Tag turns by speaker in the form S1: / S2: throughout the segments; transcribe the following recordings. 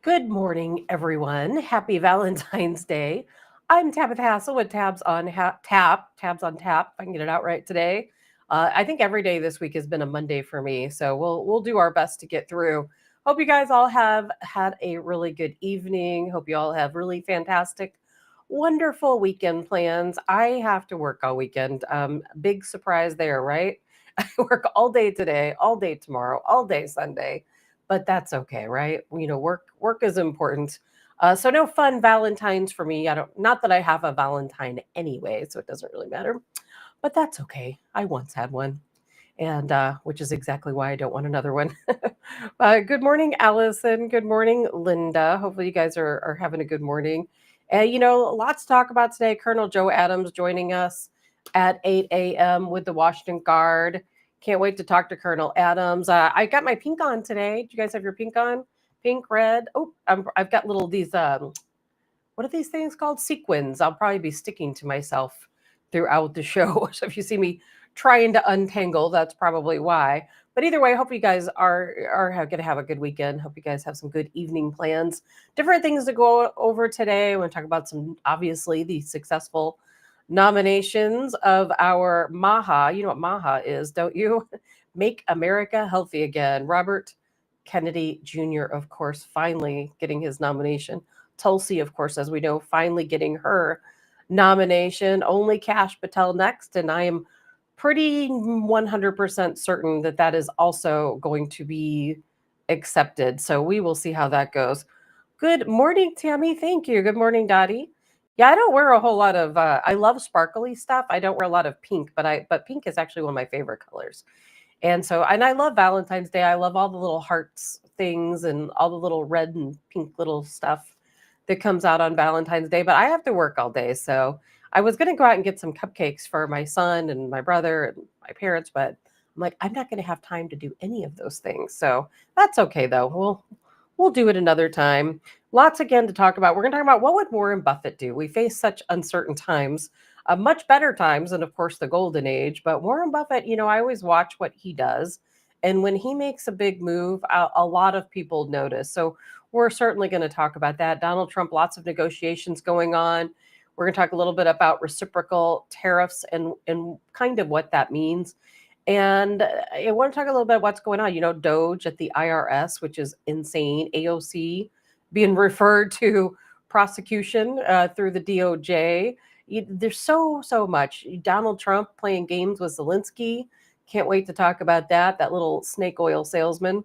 S1: Good morning, everyone. Happy Valentine's Day. I'm Tabitha Hassell with Tabs on Tap. If I can get it out right today. I think every day this week has been a Monday for me, so we'll do our best to get through. Hope you guys all have had a really good evening. Hope you all have really fantastic, wonderful weekend plans. I have to work all weekend. Big surprise there, right? I work all day today, all day tomorrow, all day Sunday, but that's okay, right? Work is important. So no fun Valentines for me. I don't, not that I have a Valentine anyway, so it doesn't really matter. But that's okay. I once had one, and which is exactly why I don't want another one. Good morning, Allison. Good morning, Linda. Hopefully, you guys are having a good morning. Lots to talk about today. Colonel Joe Adams joining us at 8 a.m. with the Washington Guard. Can't wait to talk to Colonel Adams. I got my pink on today. Do you guys have your pink on? Pink, red. Oh, I've got little these. What are these things called? Sequins. I'll probably be sticking to myself throughout the show. So if you see me trying to untangle, that's probably why. But either way, I hope you guys are going to have a good weekend. Hope you guys have some good evening plans. Different things to go over today. I want to talk about some, obviously, the successful nominations of our MAHA. You know what MAHA is, don't you? Make America Healthy Again. Robert Kennedy Jr., of course, finally getting his nomination. Tulsi, of course, as we know, finally getting her nomination. Only Kash Patel next. And I am pretty 100% certain that that is also going to be accepted. So we will see how that goes. Good morning, Tammy. Thank you. Good morning, Dottie. Yeah, I don't wear a whole lot of. I love sparkly stuff. I don't wear a lot of pink, but pink is actually one of my favorite colors. And I love Valentine's Day. I love all the little hearts things and all the little red and pink little stuff that comes out on Valentine's Day. But I have to work all day, so I was going to go out and get some cupcakes for my son and my brother and my parents, but I'm like, I'm not going to have time to do any of those things. So that's okay though. We'll do it another time. Lots again to talk about. We're going to talk about what would Warren Buffett do. We face such uncertain times, much better times than, of course, the golden age. But Warren Buffett, I always watch what he does. And when he makes a big move, a lot of people notice. So we're certainly going to talk about that. Donald Trump, lots of negotiations going on. We're going to talk a little bit about reciprocal tariffs and kind of what that means. And I want to talk a little bit about what's going on. DOGE at the IRS, which is insane. AOC being referred to prosecution through the DOJ. There's so much. Donald Trump playing games with Zelensky. Can't wait to talk about that. That little snake oil salesman.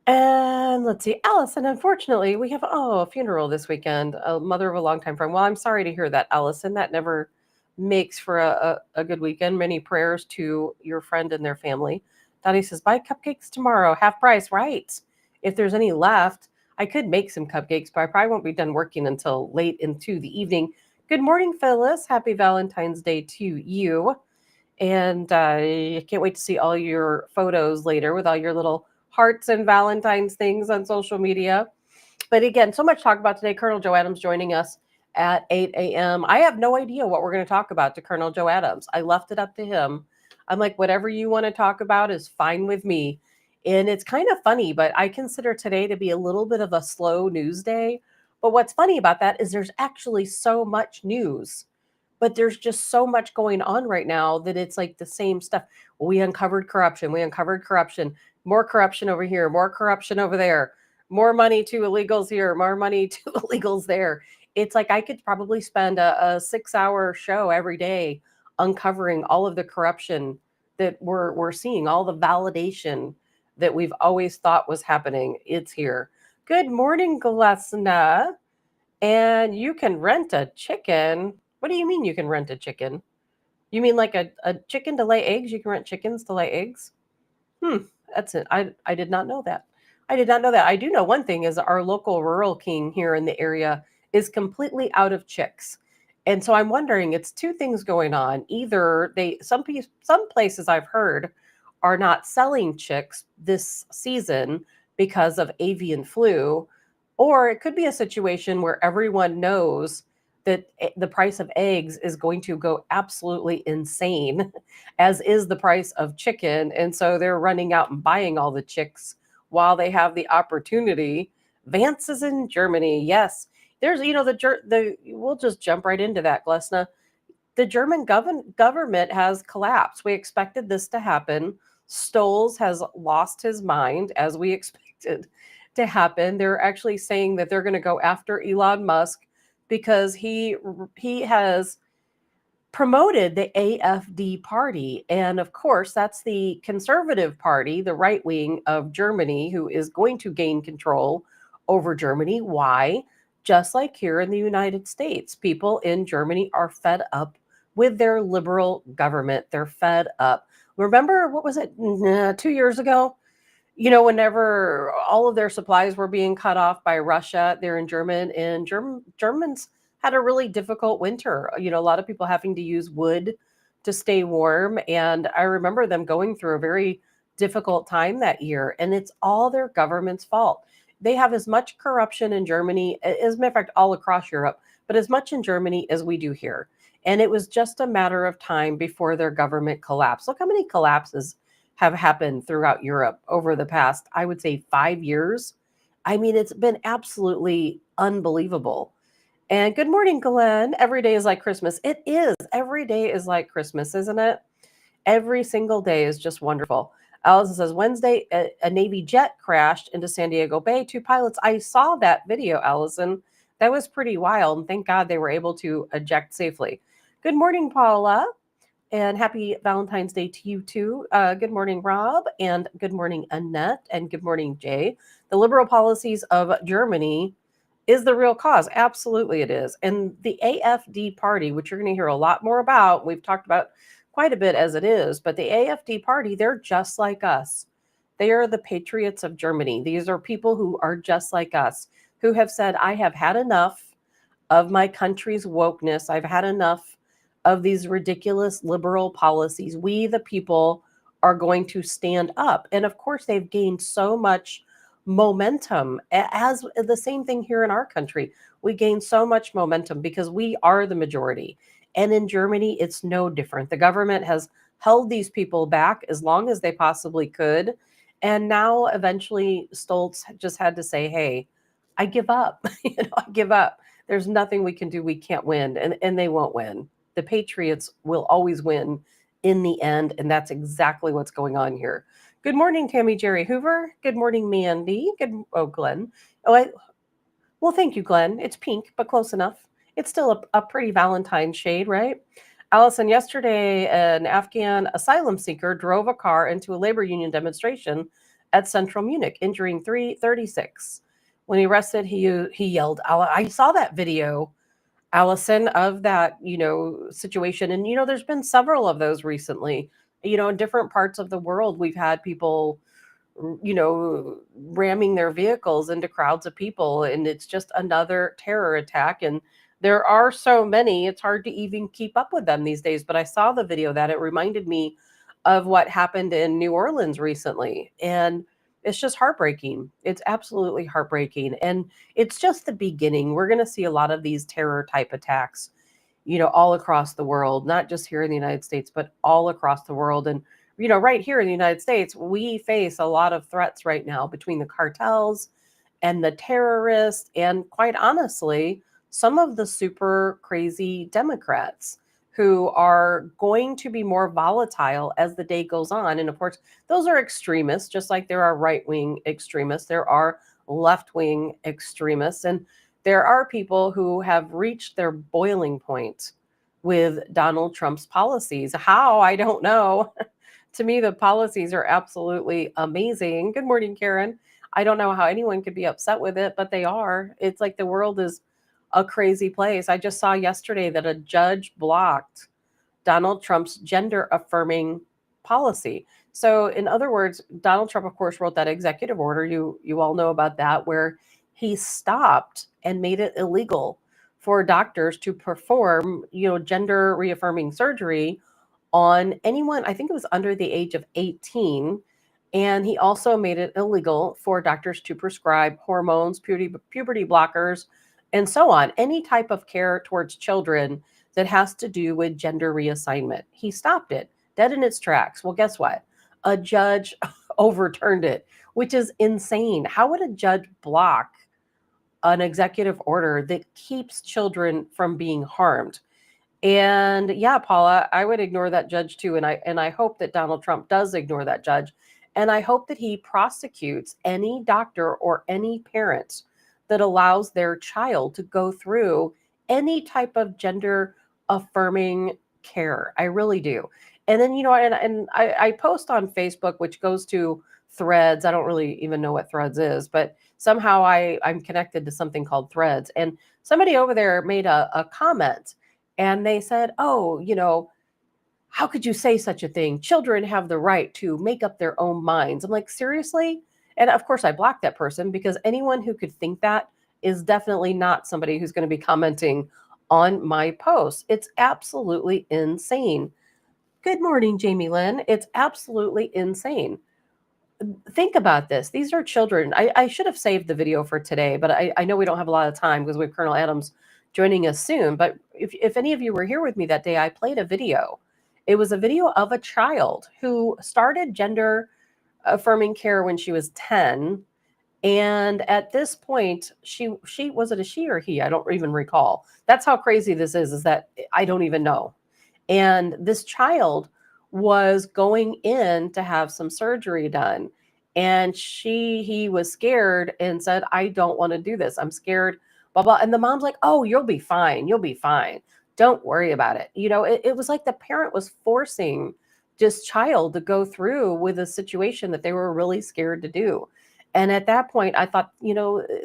S1: And let's see, Allison. Unfortunately, we have a funeral this weekend. A mother of a longtime friend. Well, I'm sorry to hear that, Allison. That never makes for a good weekend. Many prayers to your friend and their family. Donnie says, buy cupcakes tomorrow, half price, right? If there's any left, I could make some cupcakes, but I probably won't be done working until late into the evening. Good morning, Phyllis. Happy Valentine's Day to you. And I can't wait to see all your photos later with all your little hearts and Valentine's things on social media. But again, so much to talk about today. Colonel Joe Adams joining us at 8 a.m. I have no idea what we're going to talk about to Colonel Joe Adams. I left it up to him. I'm like, whatever you want to talk about is fine with me. And it's kind of funny, but I consider today to be a little bit of a slow news day. But what's funny about that is there's actually so much news, but there's just so much going on right now that it's like the same stuff. We uncovered corruption. We uncovered corruption. More corruption over here. More corruption over there. More money to illegals here. More money to illegals there. It's like I could probably spend a 6-hour show every day uncovering all of the corruption that we're seeing, all the validation that we've always thought was happening. It's here. Good morning, Glesna. And you can rent a chicken. What do you mean you can rent a chicken? You mean like a chicken to lay eggs? You can rent chickens to lay eggs? That's it. I did not know that. I did not know that. I do know one thing is our local rural king here in the area is completely out of chicks. And so I'm wondering, it's two things going on. Either some places I've heard are not selling chicks this season because of avian flu, or it could be a situation where everyone knows that the price of eggs is going to go absolutely insane, as is the price of chicken. And so they're running out and buying all the chicks while they have the opportunity Vance is in Germany. Yes. There's, we'll just jump right into that, Glesna. The German government has collapsed. We expected this to happen. Stolz has lost his mind, as we expected to happen. They're actually saying that they're going to go after Elon Musk because he has promoted the AfD party. And of course, that's the conservative party, the right wing of Germany, who is going to gain control over Germany. Why? Just like here in the United States, people in Germany are fed up with their liberal government. They're fed up. Remember, what was it, 2 years ago? Whenever all of their supplies were being cut off by Russia, they're in German, and Germans had a really difficult winter. A lot of people having to use wood to stay warm. And I remember them going through a very difficult time that year. And it's all their government's fault. They have as much corruption in Germany, as a matter of fact, all across Europe, but as much in Germany as we do here. And it was just a matter of time before their government collapsed. Look how many collapses have happened throughout Europe over the past, I would say, 5 years. I mean, it's been absolutely unbelievable. And good morning, Glenn. Every day is like Christmas. It is. Every day is like Christmas, isn't it? Every single day is just wonderful. Allison says Wednesday, a Navy jet crashed into San Diego Bay. 2 pilots. I saw that video, Allison. That was pretty wild. And thank God they were able to eject safely. Good morning, Paula. And happy Valentine's Day to you too. Good morning, Rob. And good morning, Annette. And good morning, Jay. The liberal policies of Germany is the real cause. Absolutely, it is. And the AfD party, which you're going to hear a lot more about, we've talked about quite a bit as it is, but the AfD party, they're just like us. They are the patriots of Germany. These are people who are just like us, who have said, I have had enough of my country's wokeness. I've had enough of these ridiculous liberal policies. We, the people, are going to stand up. And of course, they've gained so much momentum, as the same thing here in our country. We gain so much momentum because we are the majority. And in Germany, it's no different. The government has held these people back as long as they possibly could. And now eventually Stolz just had to say, hey, I give up. I give up. There's nothing we can do. We can't win. And they won't win. The Patriots will always win in the end. And that's exactly what's going on here. Good morning, Tammy Jerry Hoover. Good morning, Mandy. Glenn. Well, thank you, Glenn. It's pink, but close enough. It's still a pretty Valentine shade, right? Allison, yesterday, an Afghan asylum seeker drove a car into a labor union demonstration at central Munich, injuring 336. When he arrested, he yelled, I saw that video, Allison, of that, situation. And, there's been several of those recently. In different parts of the world, we've had people, ramming their vehicles into crowds of people. And it's just another terror attack. And there are so many, it's hard to even keep up with them these days. But I saw the video that it reminded me of what happened in New Orleans recently. And it's just heartbreaking. It's absolutely heartbreaking. And it's just the beginning. We're going to see a lot of these terror type attacks, all across the world, not just here in the United States, but all across the world. And, right here in the United States, we face a lot of threats right now between the cartels and the terrorists. And quite honestly, some of the super crazy Democrats who are going to be more volatile as the day goes on. And of course, those are extremists, just like there are right-wing extremists, there are left-wing extremists, and there are people who have reached their boiling point with Donald Trump's policies. How? I don't know. To me, the policies are absolutely amazing. Good morning, Karen. I don't know how anyone could be upset with it, but they are. It's like the world is a crazy place. I just saw yesterday that a judge blocked Donald Trump's gender affirming policy. So in other words, Donald Trump, of course, wrote that executive order. You all know about that, where he stopped and made it illegal for doctors to perform, gender reaffirming surgery on anyone, I think it was under the age of 18. And he also made it illegal for doctors to prescribe hormones, puberty blockers, and so on, any type of care towards children that has to do with gender reassignment. He stopped it dead in its tracks. Well, guess what? A judge overturned it, which is insane. How would a judge block an executive order that keeps children from being harmed. And yeah, Paula, I would ignore that judge too. And I hope that Donald Trump does ignore that judge. And I hope that he prosecutes any doctor or any parent that allows their child to go through any type of gender affirming care. I really do. And then, and I post on Facebook, which goes to Threads. I don't really even know what Threads is, but somehow I'm connected to something called Threads. And somebody over there made a comment, and they said, oh, how could you say such a thing? Children have the right to make up their own minds. I'm like, seriously? And of course, I blocked that person because anyone who could think that is definitely not somebody who's going to be commenting on my posts. It's absolutely insane. Good morning, Jamie Lynn. It's absolutely insane. Think about this. These are children. I should have saved the video for today, but I know we don't have a lot of time because we have Colonel Adams joining us soon. But if any of you were here with me that day, I played a video. It was a video of a child who started gender affirming care when she was 10. And at this point, she was it a she or he? I don't even recall. That's how crazy this is that I don't even know. And this child was going in to have some surgery done. And he was scared and said, I don't want to do this. I'm scared, blah, blah. And the mom's like, oh, you'll be fine. You'll be fine. Don't worry about it. It was like the parent was forcing this child to go through with a situation that they were really scared to do. And at that point, I thought,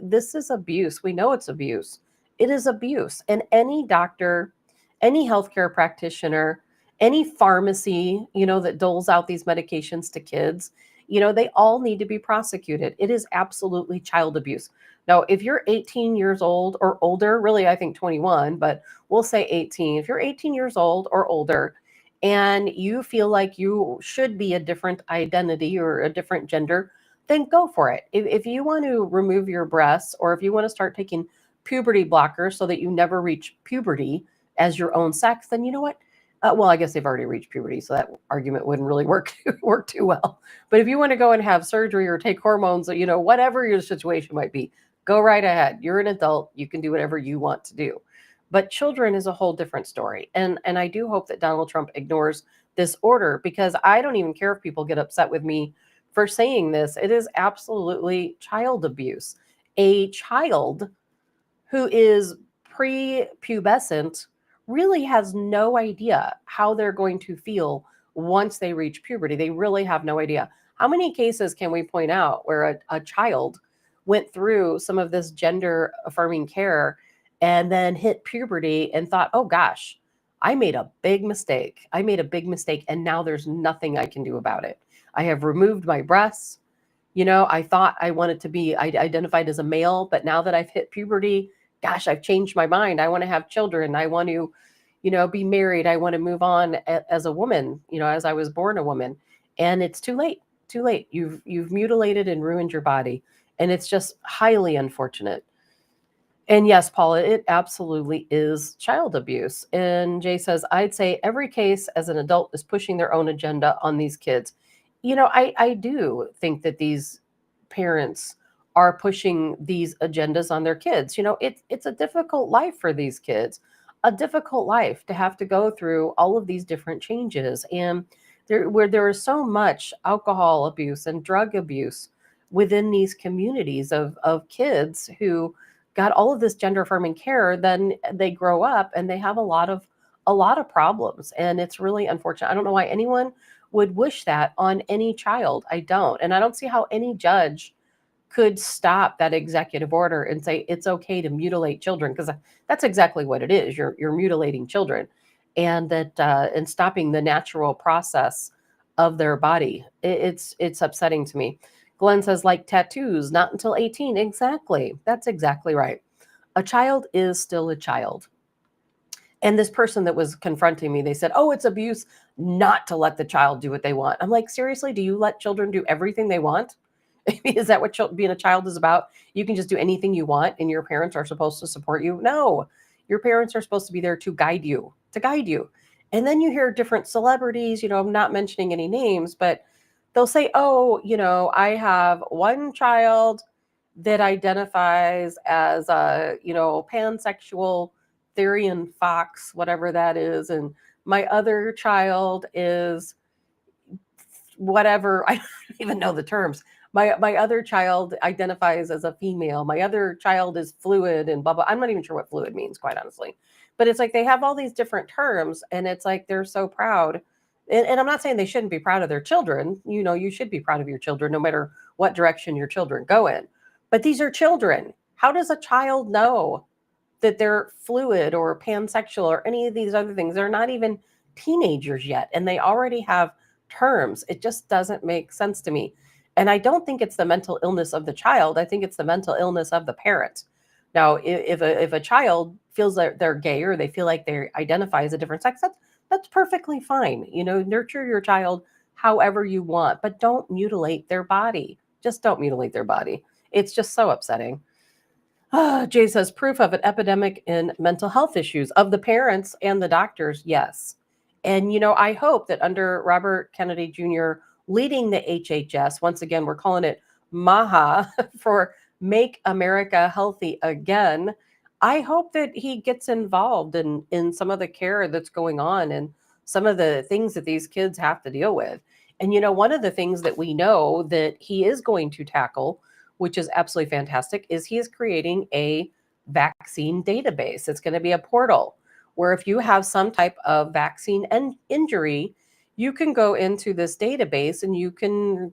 S1: this is abuse. We know it's abuse. It is abuse. And any doctor, any healthcare practitioner, any pharmacy, that doles out these medications to kids, they all need to be prosecuted. It is absolutely child abuse. Now, if you're 18 years old or older, really, I think 21, but we'll say 18. If you're 18 years old or older and you feel like you should be a different identity or a different gender, then go for it. If you want to remove your breasts, or if you want to start taking puberty blockers so that you never reach puberty as your own sex, then you know what? Well, I guess they've already reached puberty, so that argument wouldn't really work too well. But if you want to go and have surgery or take hormones, whatever your situation might be, go right ahead. You're an adult. You can do whatever you want to do. But children is a whole different story. And I do hope that Donald Trump ignores this order, because I don't even care if people get upset with me for saying this. It is absolutely child abuse. A child who is prepubescent really has no idea how they're going to feel once they reach puberty. They really have no idea. How many cases can we point out where a child went through some of this gender affirming care and then hit puberty and thought, oh gosh, I made a big mistake. I made a big mistake, and now there's nothing I can do about it. I have removed my breasts. I thought I wanted to be identified as a male, but now that I've hit puberty, gosh, I've changed my mind. I want to have children. I want to, be married. I want to move on as a woman, as I was born a woman. And it's too late. Too late. You've mutilated and ruined your body. And it's just highly unfortunate. And yes, Paula, it absolutely is child abuse. And Jay says, I'd say every case as an adult is pushing their own agenda on these kids. I do think that these parents are pushing these agendas on their kids. It's a difficult life for these kids, a difficult life to have to go through all of these different changes. And where there is so much alcohol abuse and drug abuse within these communities of kids who got all of this gender affirming care, then they grow up and they have a lot of problems. And it's really unfortunate. I don't know why anyone would wish that on any child. I don't. And I don't see how any judge could stop that executive order and say it's okay to mutilate children, because that's exactly what it is. You're mutilating children, and that and stopping the natural process of their body. It's upsetting to me. Glenn says, like tattoos, not until 18. Exactly. That's exactly right. A child is still a child. And this person that was confronting me, they said, oh, it's abuse not to let the child do what they want. I'm like, seriously, do you let children do everything they want? Is that what being a child is about? You can just do anything you want and your parents are supposed to support you? No, your parents are supposed to be there to guide you, And then you hear different celebrities, I'm not mentioning any names, but they'll say, oh, I have one child that identifies as a, pansexual, Therian fox, whatever that is, and my other child is whatever. I don't even know the terms. My other child identifies as a female. My other child is fluid and blah blah. I'm not even sure what fluid means, quite honestly. But it's like they have all these different terms, and it's like they're so proud. And I'm not saying they shouldn't be proud of their children. You should be proud of your children, no matter what direction your children go in. But these are children. How does a child know that they're fluid or pansexual or any of these other things? They're not even teenagers yet, and they already have terms. It just doesn't make sense to me. And I don't think it's the mental illness of the child. I think it's the mental illness of the parent. Now, if a child feels that they're gay or they feel like they identify as a different sex, that's perfectly fine. Nurture your child however you want, but don't mutilate their body. Just don't mutilate their body. It's just so upsetting. Jay says proof of an epidemic in mental health issues of the parents and the doctors. Yes. And, I hope that under Robert Kennedy Jr. leading the HHS, once again, we're calling it MAHA for Make America Healthy Again. I hope that he gets involved in some of the care that's going on and some of the things that these kids have to deal with. And, one of the things that we know that he is going to tackle, which is absolutely fantastic, is he is creating a vaccine database. It's going to be a portal where if you have some type of vaccine injury, you can go into this database and you can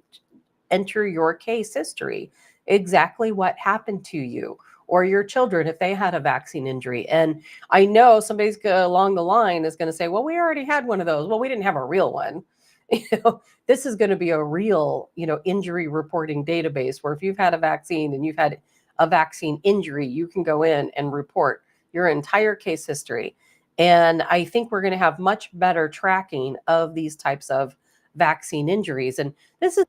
S1: enter your case history, exactly what happened to you or your children if they had a vaccine injury. And I know somebody's along the line is going to say, well, we already had one of those. Well, we didn't have a real one. This is going to be a real, injury reporting database where if you've had a vaccine and you've had a vaccine injury, you can go in and report your entire case history. And I think we're going to have much better tracking of these types of vaccine injuries. And this is,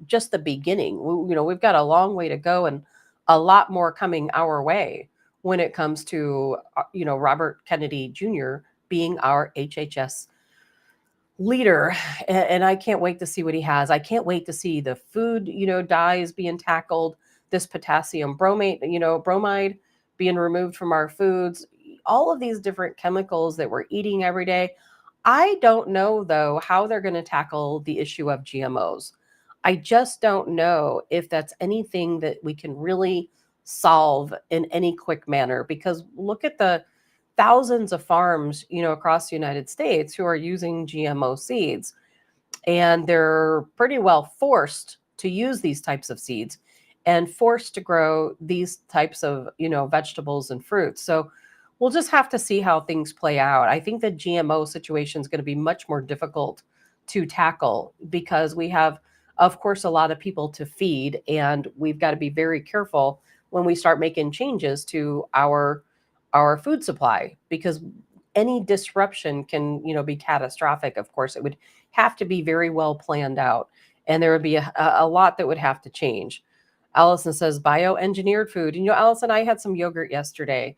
S1: just the beginning. We've got a long way to go and a lot more coming our way when it comes to, Robert Kennedy Jr. being our HHS leader. And I can't wait to see what he has. I can't wait to see the food, dyes being tackled, this potassium bromide being removed from our foods, all of these different chemicals that we're eating every day. I don't know, though, how they're going to tackle the issue of GMOs. I just don't know if that's anything that we can really solve in any quick manner, because look at the thousands of farms, across the United States who are using GMO seeds, and they're pretty well forced to use these types of seeds and forced to grow these types of, vegetables and fruits. So we'll just have to see how things play out. I think the GMO situation is going to be much more difficult to tackle because we have, of course, a lot of people to feed, and we've got to be very careful when we start making changes to our food supply, because any disruption can, be catastrophic. Of course, it would have to be very well planned out, and there would be a lot that would have to change. Allison says bioengineered food. Allison, I had some yogurt yesterday,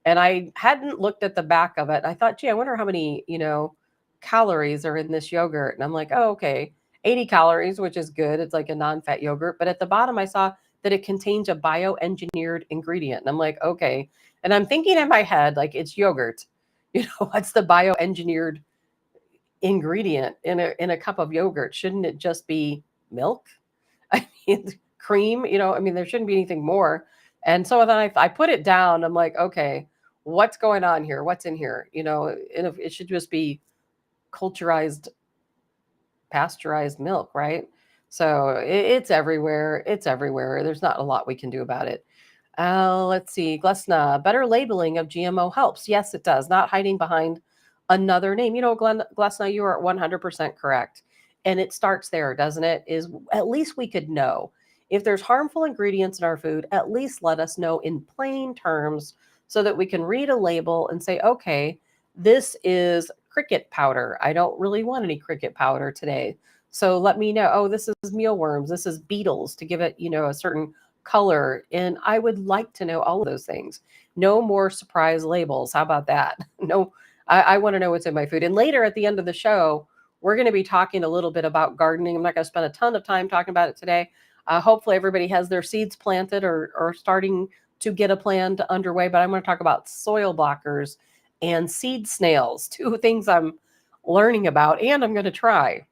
S1: and I hadn't looked at the back of it. I thought, gee, I wonder how many, calories are in this yogurt. And I'm like, oh, okay, 80 calories, which is good. It's like a non-fat yogurt. But at the bottom, I saw that it contains a bioengineered ingredient. And I'm like, okay. And I'm thinking in my head, like, it's yogurt. What's the bioengineered ingredient in a cup of yogurt? Shouldn't it just be milk? I mean, cream, there shouldn't be anything more. And so then I put it down. I'm like, okay, what's going on here? What's in here? And it should just be culturized, pasteurized milk, right? So it's everywhere. It's everywhere. There's not a lot we can do about it. Let's see. Glesna, better labeling of GMO helps. Yes, it does. Not hiding behind another name. Glesna, you are 100% correct. And it starts there, doesn't it? Is at least we could know. If there's harmful ingredients in our food, at least let us know in plain terms so that we can read a label and say, okay, this is cricket powder. I don't really want any cricket powder today. So let me know, oh, this is mealworms. This is beetles to give it, a certain color. And I would like to know all of those things. No more surprise labels. How about that? No, I want to know what's in my food. And later at the end of the show, we're going to be talking a little bit about gardening. I'm not going to spend a ton of time talking about it today. Hopefully everybody has their seeds planted or starting to get a plan underway. But I'm going to talk about soil blockers and seed snails, two things I'm learning about and I'm going to try.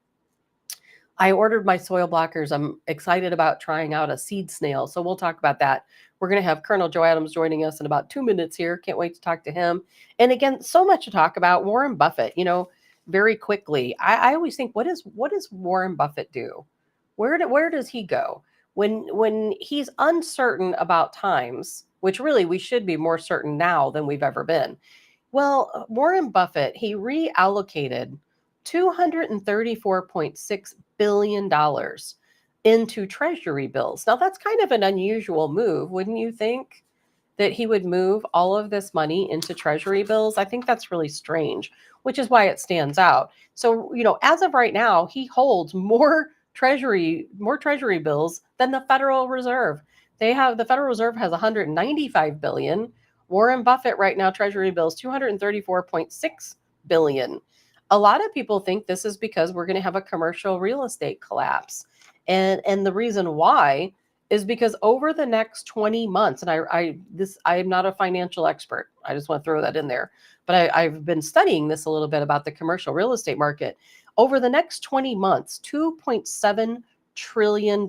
S1: I ordered my soil blockers. I'm excited about trying out a seed snail. So we'll talk about that. We're going to have Colonel Joe Adams joining us in about 2 minutes here. Can't wait to talk to him. And again, so much to talk about. Warren Buffett, very quickly. I always think, what does Warren Buffett do? Where does he go? When he's uncertain about times, which really we should be more certain now than we've ever been. Well, Warren Buffett, he reallocated $234.6 billion into treasury bills. Now, that's kind of an unusual move, wouldn't you think? That he would move all of this money into treasury bills. I think that's really strange, which is why it stands out. So, as of right now, he holds more treasury bills than the Federal Reserve. The Federal Reserve has 195 billion. Warren Buffett right now, treasury bills 234.6 billion. A lot of people think this is because we're going to have a commercial real estate collapse. And the reason why is because over the next 20 months, and I am not a financial expert. I just want to throw that in there. But I've been studying this a little bit about the commercial real estate market. Over the next 20 months, $2.7 trillion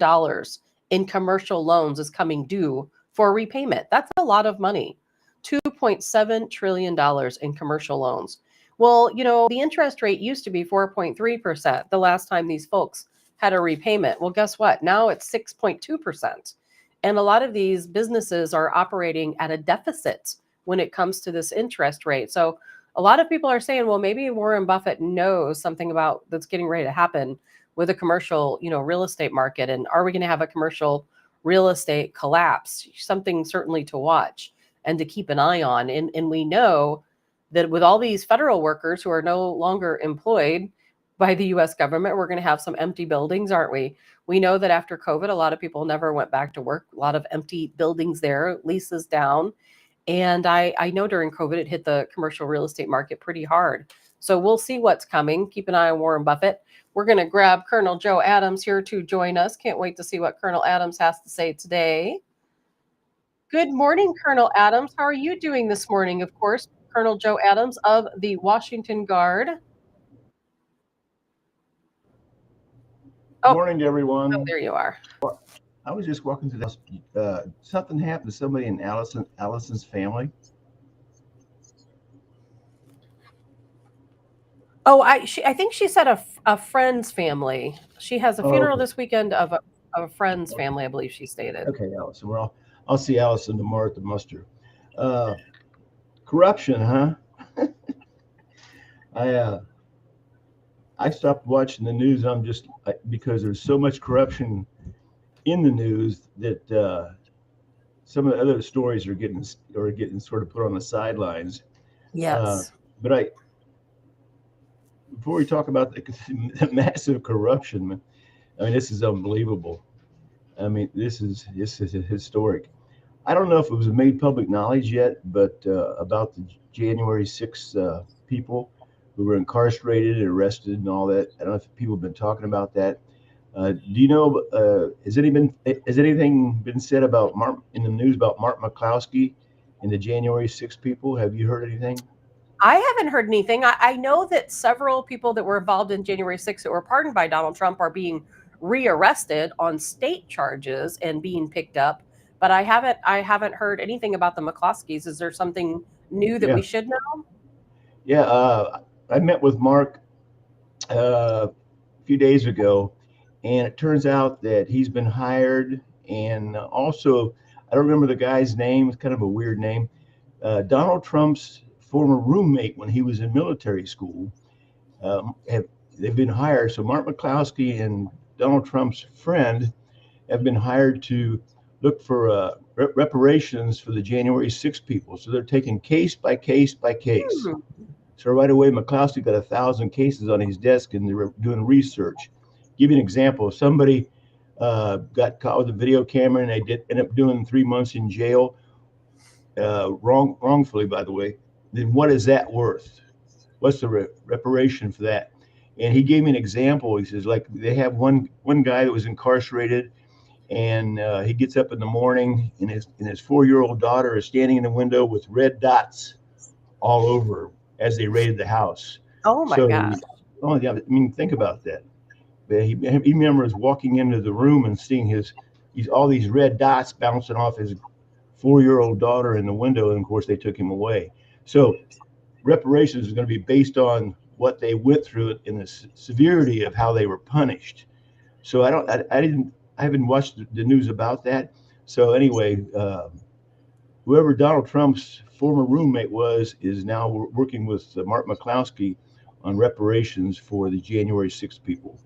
S1: in commercial loans is coming due for repayment. That's a lot of money. $2.7 trillion in commercial loans. Well, the interest rate used to be 4.3% the last time these folks had a repayment. Well, guess what? Now it's 6.2%. And a lot of these businesses are operating at a deficit when it comes to this interest rate. So a lot of people are saying, well, maybe Warren Buffett knows something about that's getting ready to happen with a commercial, real estate market. And are we going to have a commercial real estate collapse? Something certainly to watch and to keep an eye on. And we know that with all these federal workers who are no longer employed by the US government, we're going to have some empty buildings, aren't we? We know that after COVID, a lot of people never went back to work. A lot of empty buildings there, leases down. And I know during COVID, it hit the commercial real estate market pretty hard. So we'll see what's coming. Keep an eye on Warren Buffett. We're going to grab Colonel Joe Adams here to join us. Can't wait to see what Colonel Adams has to say today. Good morning, Colonel Adams. How are you doing this morning? Of course, Colonel Joe Adams of the Washington Guard.
S2: Good morning to everyone.
S1: Oh, there you are.
S2: I was just walking through the house. Something happened to somebody in Allison's family.
S1: Oh, I think she said a friend's family. She has a funeral this weekend of a friend's family, I believe she stated.
S2: Okay, Allison. Well, I'll see Allison tomorrow at the muster. Corruption, huh? I stopped watching the news. Because there's so much corruption in the news that some of the other stories are getting sort of put on the sidelines.
S1: Yes.
S2: But before we talk about the massive corruption, I mean, this is unbelievable. I mean, this is historic. I don't know if it was made public knowledge yet, but about the January 6th people who were incarcerated and arrested and all that. I don't know if people have been talking about that. Do you know? Has anything been said about in the news about Mark McCloskey and the January 6th people? Have you heard anything?
S1: I haven't heard anything. I know that several people that were involved in January 6th that were pardoned by Donald Trump are being rearrested on state charges and being picked up. But I haven't heard anything about the McCloskeys. Is there something new that we should know?
S2: Yeah, I met with Mark a few days ago, and it turns out that he's been hired, and also I don't remember the guy's name. It's kind of a weird name. Donald Trump's former roommate when he was in military school. They've been hired. So Mark McCloskey and Donald Trump's friend have been hired to look for reparations for the January 6 people. So they're taking case by case by case. So right away, McCloskey got 1,000 cases on his desk, and they were doing research. Give you an example. Somebody got caught with a video camera, and they end up doing 3 months in jail, wrongfully, by the way. Then what is that worth? What's the reparation for that? And he gave me an example. He says, like, they have one guy that was incarcerated, And he gets up in the morning, and his 4-year-old daughter is standing in the window with red dots all over her as they raided the house.
S1: Oh my
S2: So,
S1: God.
S2: oh yeah, I mean, think about that. But he remembers walking into the room and seeing he's all these red dots bouncing off his 4-year-old daughter in the window, and of course they took him away. So reparations is going to be based on what they went through and the severity of how they were punished. So I haven't watched the news about that. So anyway, whoever Donald Trump's former roommate was is now working with Mark McCloskey on reparations for the January 6th people.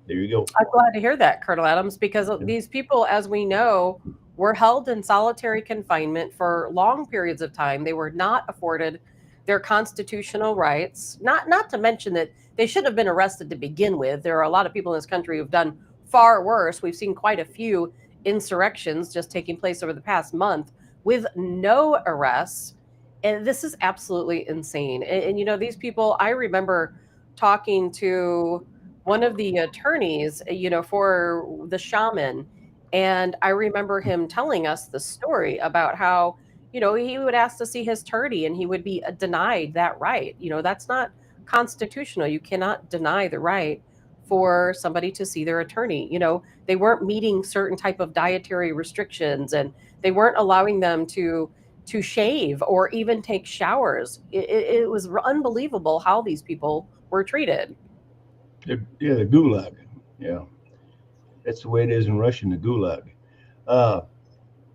S2: There you go.
S1: I'm glad to hear that, Colonel Adams, because
S2: Yeah.
S1: these people, as we know, were held in solitary confinement for long periods of time. They were not afforded their constitutional rights. Not to mention that they should have been arrested to begin with. There are a lot of people in this country who've done far worse. We've seen quite a few insurrections just taking place over the past month with no arrests. And this is absolutely insane. These people, I remember talking to one of the attorneys, for the shaman. And I remember him telling us the story about how, he would ask to see his attorney and he would be denied that right. That's not constitutional. You cannot deny the right for somebody to see their attorney. They weren't meeting certain type of dietary restrictions, and they weren't allowing them to shave or even take showers. It was unbelievable how these people were treated.
S2: Yeah, the gulag. Yeah, that's the way it is in Russia, the gulag. Uh,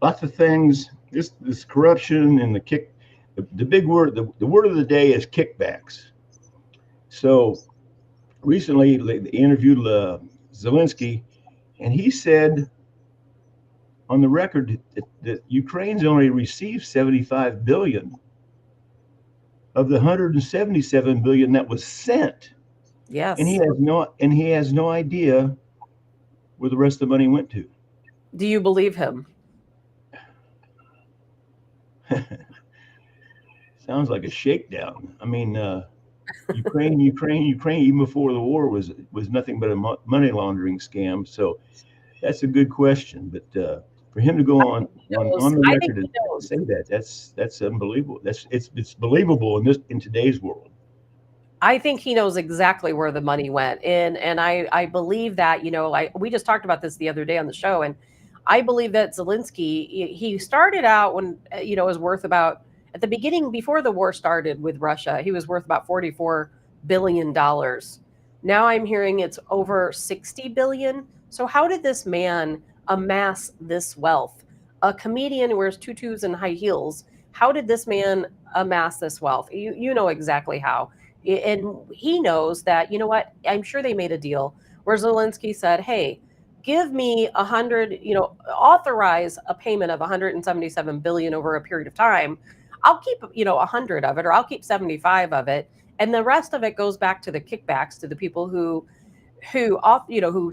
S2: Lots of things. This corruption and the big word, the word of the day is kickbacks. So recently they interviewed Zelensky, and he said on the record that Ukraine's only received 75 billion of the 177 billion that was sent, and
S1: Yes.
S2: he has no idea where the rest of the money went to.
S1: Do you believe him?
S2: Sounds like a shakedown. I mean, Ukraine, even before the war was nothing but a money laundering scam. So that's a good question. But for him to go
S1: I think he
S2: on
S1: knows.
S2: the
S1: I think
S2: record
S1: he
S2: and
S1: knows.
S2: say that, that's unbelievable. It's believable in today's world.
S1: I think he knows exactly where the money went. And I believe that, we just talked about this the other day on the show. And I believe that Zelensky, he started out when, was worth about, at the beginning, before the war started with Russia, he was worth about $44 billion. Now I'm hearing it's over 60 billion. So how did this man amass this wealth? A comedian who wears tutus and high heels. How did this man amass this wealth? You know exactly how. And he knows that, what, I'm sure they made a deal where Zelensky said, hey, give me 100, authorize a payment of 177 billion over a period of time. I'll keep, 100 of it, or I'll keep 75 of it. And the rest of it goes back to the kickbacks to the people who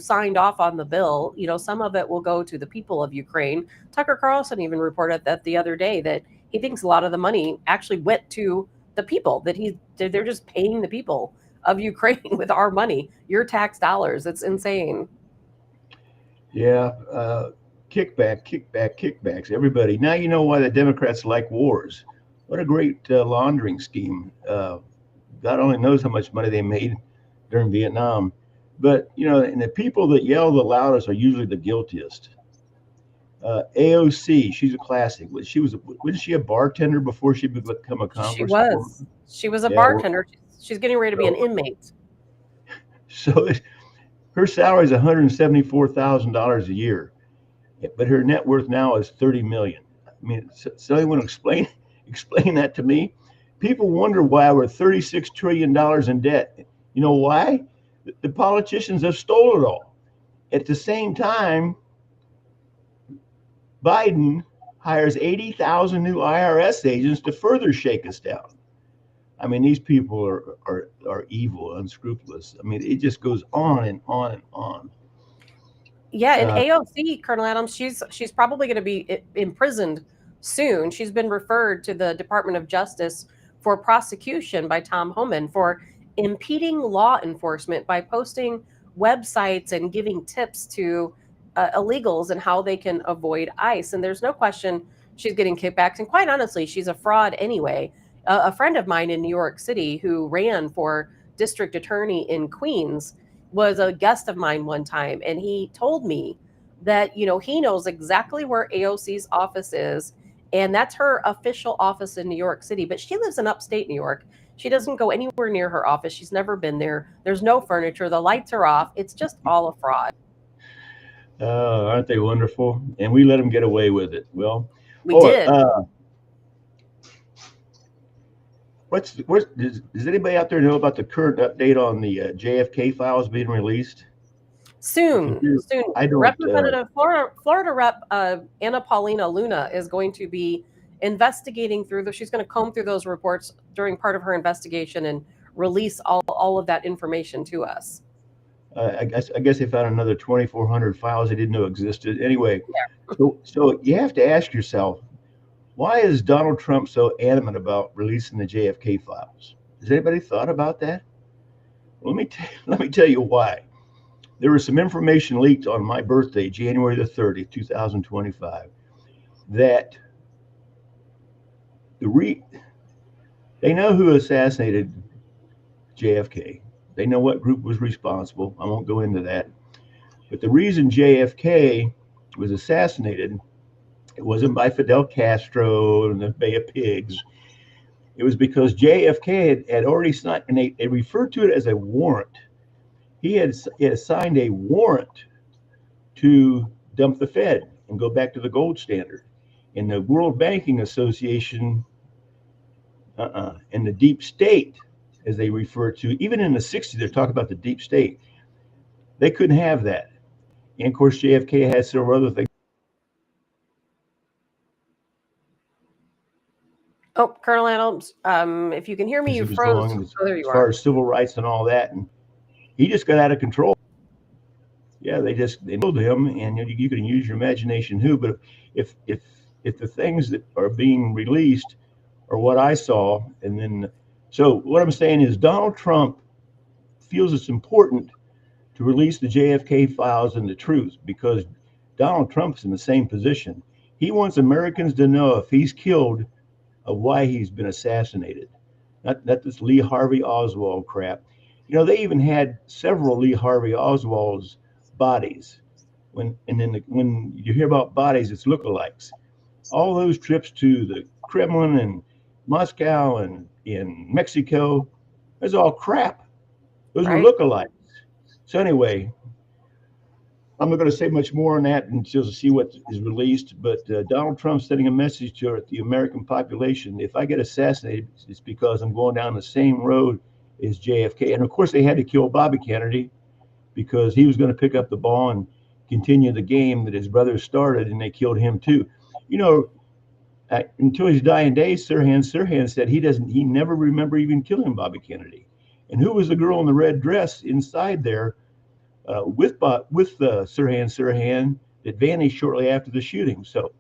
S1: signed off on the bill. Some of it will go to the people of Ukraine. Tucker Carlson even reported that the other day, that he thinks a lot of the money actually went to the people, that they're just paying the people of Ukraine with our money, your tax dollars. It's insane.
S2: Yeah, kickbacks. Everybody. Now you know why the Democrats like wars. What a great laundering scheme. God only knows how much money they made during Vietnam. But and the people that yell the loudest are usually the guiltiest. AOC, she's a classic. Wasn't she a bartender before she became a
S1: She
S2: congresswoman?
S1: was. She was a
S2: Yeah.
S1: bartender. She's getting ready to be an
S2: So,
S1: inmate.
S2: so her salary is $174,000 a year, but her net worth now is 30 million. I mean, so anyone explain that to me? People wonder why we're $36 trillion in debt. You know why? The politicians have stolen it all. At the same time, Biden hires 80,000 new IRS agents to further shake us down. I mean, these people are evil, unscrupulous. I mean, it just goes on and on and on.
S1: Yeah, and
S2: Uh,
S1: AOC, Colonel Adams, she's probably going to be imprisoned soon. She's been referred to the Department of Justice for prosecution by Tom Homan for impeding law enforcement by posting websites and giving tips to illegals and how they can avoid ICE. And there's no question she's getting kickbacks. And quite honestly, she's a fraud anyway. A friend of mine in New York City who ran for district attorney in Queens was a guest of mine one time, and he told me that, you know, he knows exactly where AOC's office is, and that's her official office in New York City. But she lives in upstate New York. She doesn't go anywhere near her office. She's never been there. There's no furniture. The lights are off. It's just all a fraud.
S2: Aren't they wonderful? And we let them get away with it. Well,
S1: We did.
S2: Does anybody out there know about the current update on the JFK files being released?
S1: Soon.
S2: I don't.
S1: Representative Florida Rep Anna Paulina Luna is going to be investigating through she's going to comb through those reports during part of her investigation and release all of that information to us.
S2: I guess they found another 2,400 files they didn't know existed. Anyway, so you have to ask yourself, why is Donald Trump so adamant about releasing the JFK files? Has anybody thought about that? Let me tell you why. There was some information leaked on my birthday, January the 30th, 2025, that they know who assassinated JFK. They know what group was responsible. I won't go into that. But the reason JFK was assassinated, it wasn't by Fidel Castro and the Bay of Pigs. It was because JFK had already signed, and they referred to it as a warrant. He had signed a warrant to dump the Fed and go back to the gold standard. And the World Banking Association and the deep state, as they refer to, even in the 60s, they're talking about the deep state. They couldn't have that. And of course, JFK had several other things.
S1: Oh, Colonel Adams, if you can hear me, you froze.
S2: As far as civil rights and all that, and he just got out of control. Yeah, they killed him, and you can use your imagination who. But if the things that are being released are what I saw, and then so what I'm saying is Donald Trump feels it's important to release the JFK files and the truth because Donald Trump's in the same position. He wants Americans to know if he's killed, why he's been assassinated. Not this Lee Harvey Oswald crap. You know, they even had several Lee Harvey Oswald's bodies. When you hear about bodies, it's lookalikes. All those trips to the Kremlin and Moscow and in Mexico, that's all crap. Those are lookalikes. So anyway, I'm not going to say much more on that until to see what is released. But Donald Trump's sending a message to the American population: if I get assassinated, it's because I'm going down the same road as JFK. And of course, they had to kill Bobby Kennedy because he was going to pick up the ball and continue the game that his brother started, and they killed him too. You know, until his dying days, Sirhan said he never remember even killing Bobby Kennedy. And who was the girl in the red dress inside there with Sirhan that vanished shortly after the shooting? So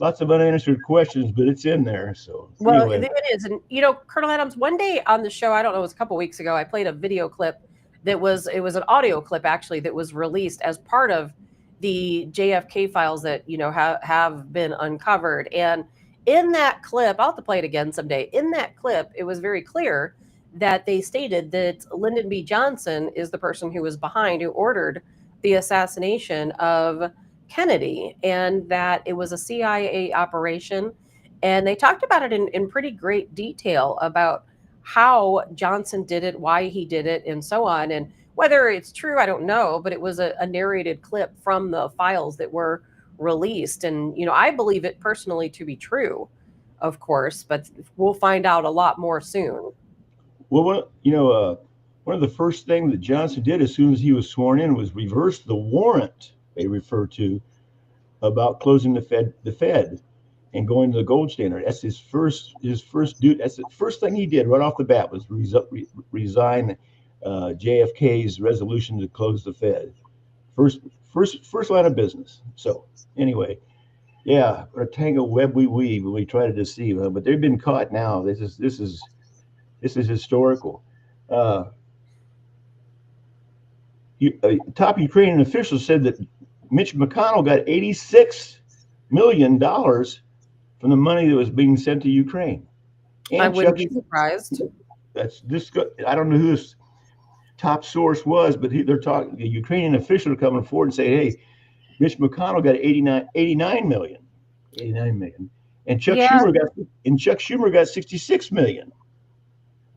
S2: lots of unanswered questions, but it's in there. So
S1: well, anyway. It is. And you know, Colonel Adams, one day on the show, I don't know, it was a couple weeks ago, I played a video clip it was an audio clip actually that was released as part of the JFK files that, you know, have been uncovered. And in that clip, I'll have to play it again someday. In that clip, it was very clear that they stated that Lyndon B. Johnson is the person who was behind, who ordered the assassination of Kennedy, and that it was a CIA operation. And they talked about it in pretty great detail about how Johnson did it, why he did it, and so on. And whether it's true, I don't know, but it was a narrated clip from the files that were released. And, you know, I believe it personally to be true, of course, but we'll find out a lot more soon.
S2: Well, you know, one of the first things that Johnson did as soon as he was sworn in was reverse the warrant they refer to about closing the Fed and going to the gold standard. That's his first duty. That's the first thing he did right off the bat was resign JFK's resolution to close the Fed. First line of business. So anyway, yeah, a tangled web we weave when we try to deceive them, but they've been caught now. This is historical. Top Ukrainian officials said that Mitch McConnell got $86 million from the money that was being sent to Ukraine. And
S1: I wouldn't be surprised.
S2: That's this. I don't know who this top source was, but they're talking. The Ukrainian official are coming forward and say, "Hey, Mitch McConnell got 89 million, and Chuck Schumer got 66 million."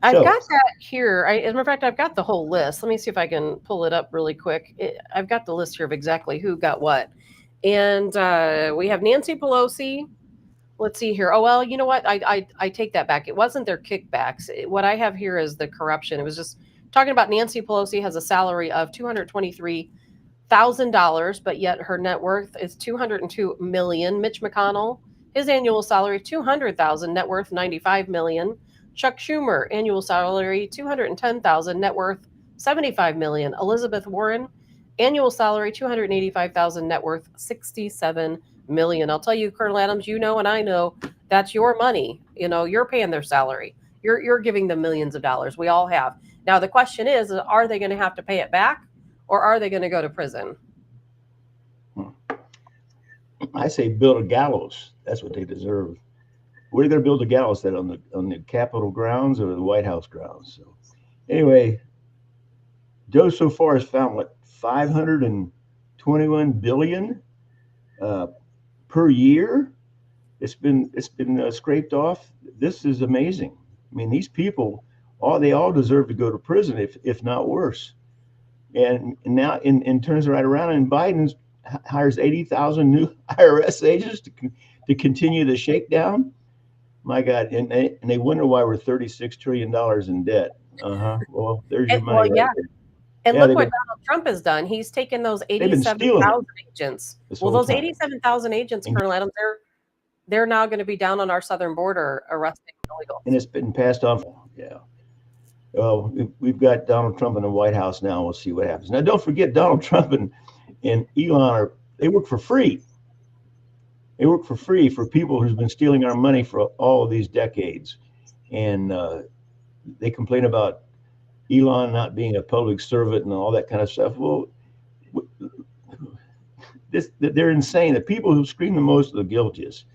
S1: I've got that here. As a matter of fact, I've got the whole list. Let me see if I can pull it up really quick. I've got the list here of exactly who got what. And we have Nancy Pelosi. Let's see here. Oh, well, you know what? I take that back. It wasn't their kickbacks. What I have here is the corruption. It was just talking about Nancy Pelosi has a salary of $223,000, but yet her net worth is $202 million. Mitch McConnell, his annual salary $200,000, net worth $95 million. Chuck Schumer, annual salary $210,000, net worth $75 million. Elizabeth Warren, annual salary $285,000, net worth $67 million. I'll tell you, Colonel Adams, you know and I know that's your money. You know, you're paying their salary. You're giving them millions of dollars. We all have. Now the question is, are they going to have to pay it back, or are they going to go to prison?
S2: I say build a gallows. That's what they deserve. Where are they going to build a gallows? That on the Capitol grounds or the White House grounds? So, anyway, Joe so far has found what 521 billion per year. It's been scraped off. This is amazing. I mean, these people they all deserve to go to prison, if not worse. And now in turns right around, and Biden hires 80,000 new IRS agents to continue the shakedown. My God, and they wonder why we're $36 trillion in debt. Well, there's your money.
S1: Well, yeah. Right there. And look what Donald Trump has done. He's taken those 87,000 agents. Well, those 87,000 agents, Colonel Adams, they're now going to be down on our southern border arresting illegals.
S2: And it's been passed on. Yeah. Well, we've got Donald Trump in the White House now. We'll see what happens. Now, don't forget, Donald Trump and Elon they work for free. They work for free for people who's been stealing our money for all of these decades. And they complain about Elon not being a public servant and all that kind of stuff. Well, they're insane. The people who scream the most are the guiltiest.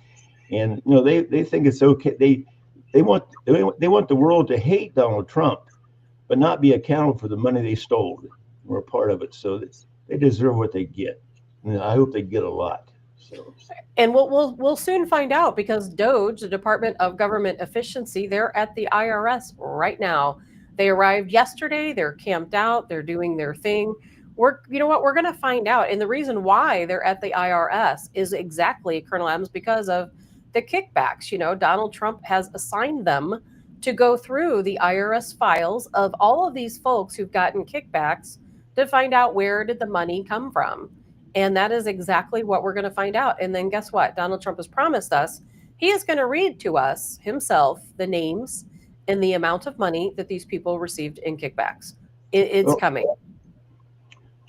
S2: And they think it's okay. They want the world to hate Donald Trump, but not be accountable for the money they stole. We're a part of it, so they deserve what they get. And I hope they get a lot. So.
S1: And we'll soon find out, because DOGE, the Department of Government Efficiency, they're at the IRS right now. They arrived yesterday. They're camped out. They're doing their thing. We're going to find out. And the reason why they're at the IRS is exactly, Colonel Adams, because of the kickbacks. Donald Trump has assigned them to go through the IRS files of all of these folks who've gotten kickbacks to find out where did the money come from. And that is exactly what we're going to find out. And then guess what? Donald Trump has promised us he is going to read to us himself the names and the amount of money that these people received in kickbacks. It's coming.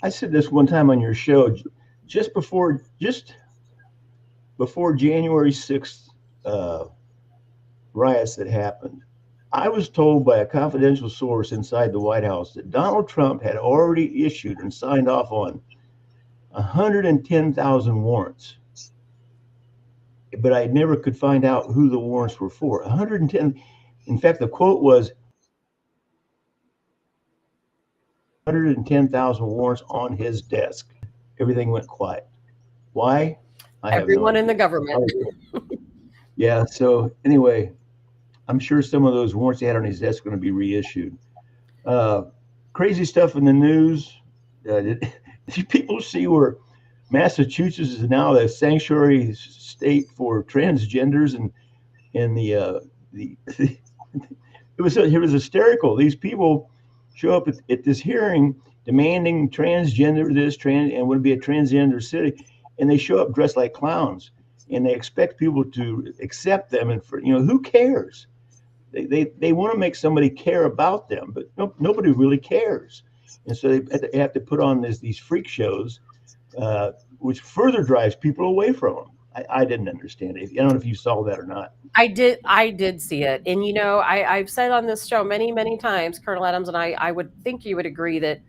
S2: I said this one time on your show, just before January 6th riots that happened. I was told by a confidential source inside the White House that Donald Trump had already issued and signed off on 110,000 warrants. But I never could find out who the warrants were for. 110. In fact, the quote was 110,000 warrants on his desk. Everything went quiet. Why?
S1: Everyone in the government.
S2: Yeah. So anyway, I'm sure some of those warrants he had on his desk are going to be reissued. Crazy stuff in the news. Did people see where Massachusetts is now the sanctuary state for transgenders, and it was hysterical. These people show up at this hearing demanding transgender and would be a transgender city, and they show up dressed like clowns, and they expect people to accept them. And who cares? They want to make somebody care about them, but nobody really cares. And so they have to put on these freak shows, which further drives people away from them. I didn't understand it. I don't know if you saw that or not.
S1: I did see it. And, I've said on this show many, many times, Colonel Adams, and I would think you would agree that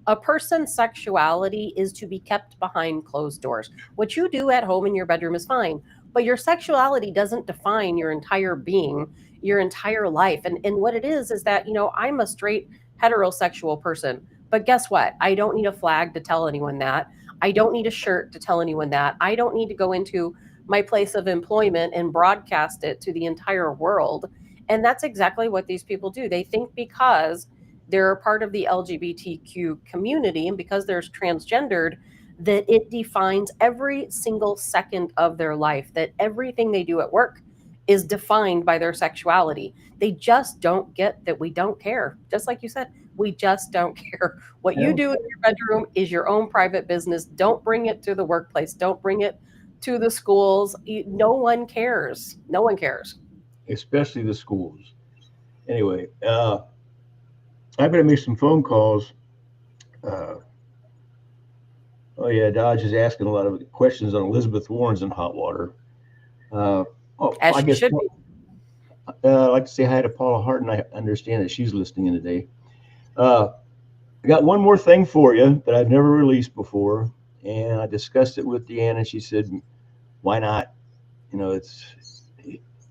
S1: A person's sexuality is to be kept behind closed doors. What you do at home in your bedroom is fine, but your sexuality doesn't define your entire being, your entire life. And what it is that, I'm a straight heterosexual person. But guess what? I don't need a flag to tell anyone that. I don't need a shirt to tell anyone that. I don't need to go into my place of employment and broadcast it to the entire world. And that's exactly what these people do. They think because they're a part of the LGBTQ community and because they're transgendered, that it defines every single second of their life, that everything they do at work is defined by their sexuality. They just don't get that we don't care. Just like you said, we just don't care. What you
S2: Yeah,
S1: do in your bedroom is your own private business. Don't bring it to the workplace. Don't bring it to the schools. No one cares. No one cares.
S2: especially the schools. Anyway, I better make some phone calls. Uh, oh yeah, Dodge is asking a lot of questions on Elizabeth Warren's in hot water. Uh,
S1: As
S2: I
S1: she
S2: guess
S1: should be.
S2: I'd like to say hi to Paula Hart, and I understand that she's listening in today. Uh, I got one more thing for you that I've never released before, and I discussed it with Deanna, and she said, "Why not?" It's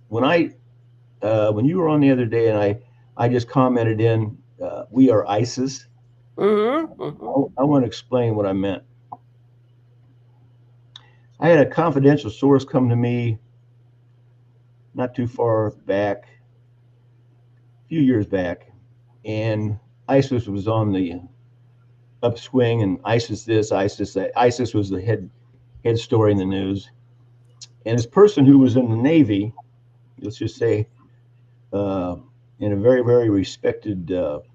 S2: when you were on the other day, and I just commented in, "We are ISIS."
S1: Mm-hmm, mm-hmm.
S2: I want to explain what I meant. I had a confidential source come to me not too far back, a few years back, and ISIS was on the upswing, and ISIS this, ISIS that. ISIS was the head story in the news. And this person who was in the Navy, let's just say, uh, in a very, very respected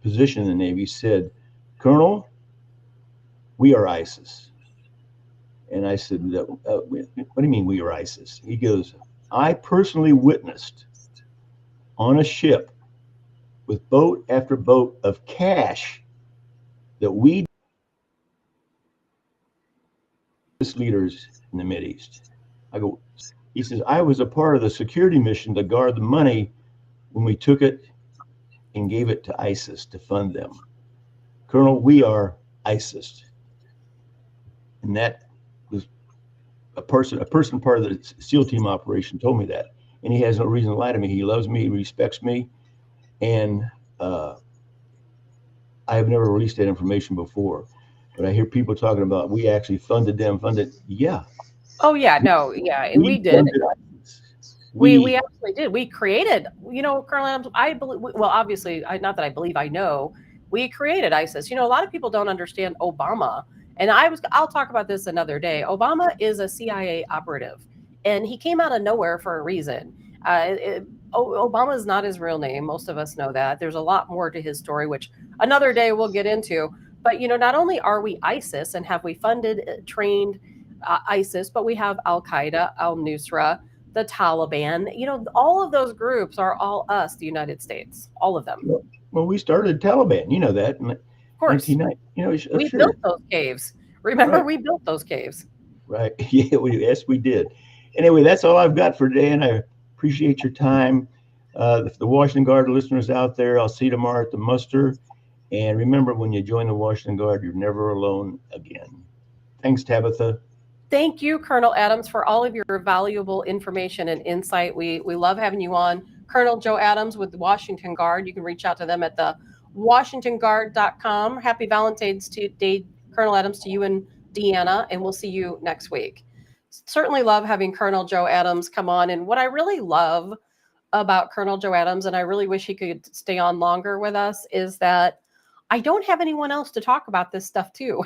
S2: position in the Navy, said, "Colonel, we are ISIS." And I said, "What do you mean we are ISIS?" He goes, "I personally witnessed on a ship with boat after boat of cash that we leaders in the Mideast." I go, he says, "I was a part of the security mission to guard the money when we took it and gave it to ISIS to fund them. Colonel, we are ISIS." And that was a person part of the SEAL team operation told me that. And he has no reason to lie to me. He loves me, he respects me. And I have never released that information before. But I hear people talking about we actually funded them, Yeah,
S1: Oh yeah, no, yeah,
S2: we
S1: we did.
S2: funded ISIS.
S1: We
S2: We,
S1: actually did. We created, Colonel Adams, I believe, well, obviously, not that I believe, I know, we created ISIS. A lot of people don't understand Obama. And I'll talk about this another day. Obama is a CIA operative, and he came out of nowhere for a reason. Obama is not his real name. Most of us know that. There's a lot more to his story, which another day we'll get into. But, not only are we ISIS and have we funded, trained ISIS, but we have Al Qaeda, Al Nusra, the Taliban. All of those groups are all us, the United States, all of them.
S2: well, we started Taliban, that in
S1: Of course,
S2: 1990.
S1: we
S2: Sure.
S1: built those caves. Remember,
S2: Right.
S1: we built those caves.
S2: Right. Yeah, yes, we did. Anyway, that's all I've got for today, and I appreciate your time. The Washington Guard listeners out there, I'll see you tomorrow at the muster. And remember, when you join the Washington Guard, you're never alone again. Thanks, Tabitha.
S1: Thank you, Colonel Adams, for all of your valuable information and insight. We love having you on. Colonel Joe Adams with the Washington Guard. You can reach out to them at the WashingtonGuard.com. Happy Valentine's Day, Colonel Adams, to you and Deanna, and we'll see you next week. Certainly love having Colonel Joe Adams come on. And what I really love about Colonel Joe Adams, and I really wish he could stay on longer with us, is that I don't have anyone else to talk about this stuff to.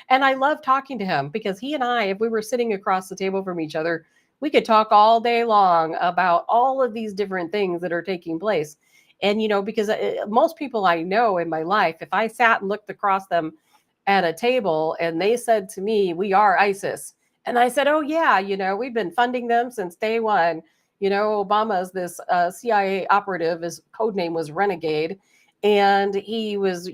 S1: And I love talking to him because he and I, if we were sitting across the table from each other, we could talk all day long about all of these different things that are taking place. And, because most people I know in my life, if I sat and looked across them at a table and they said to me, "We are ISIS." And I said, "Oh, yeah, we've been funding them since day one. Obama's this CIA operative, his code name was Renegade. And he was,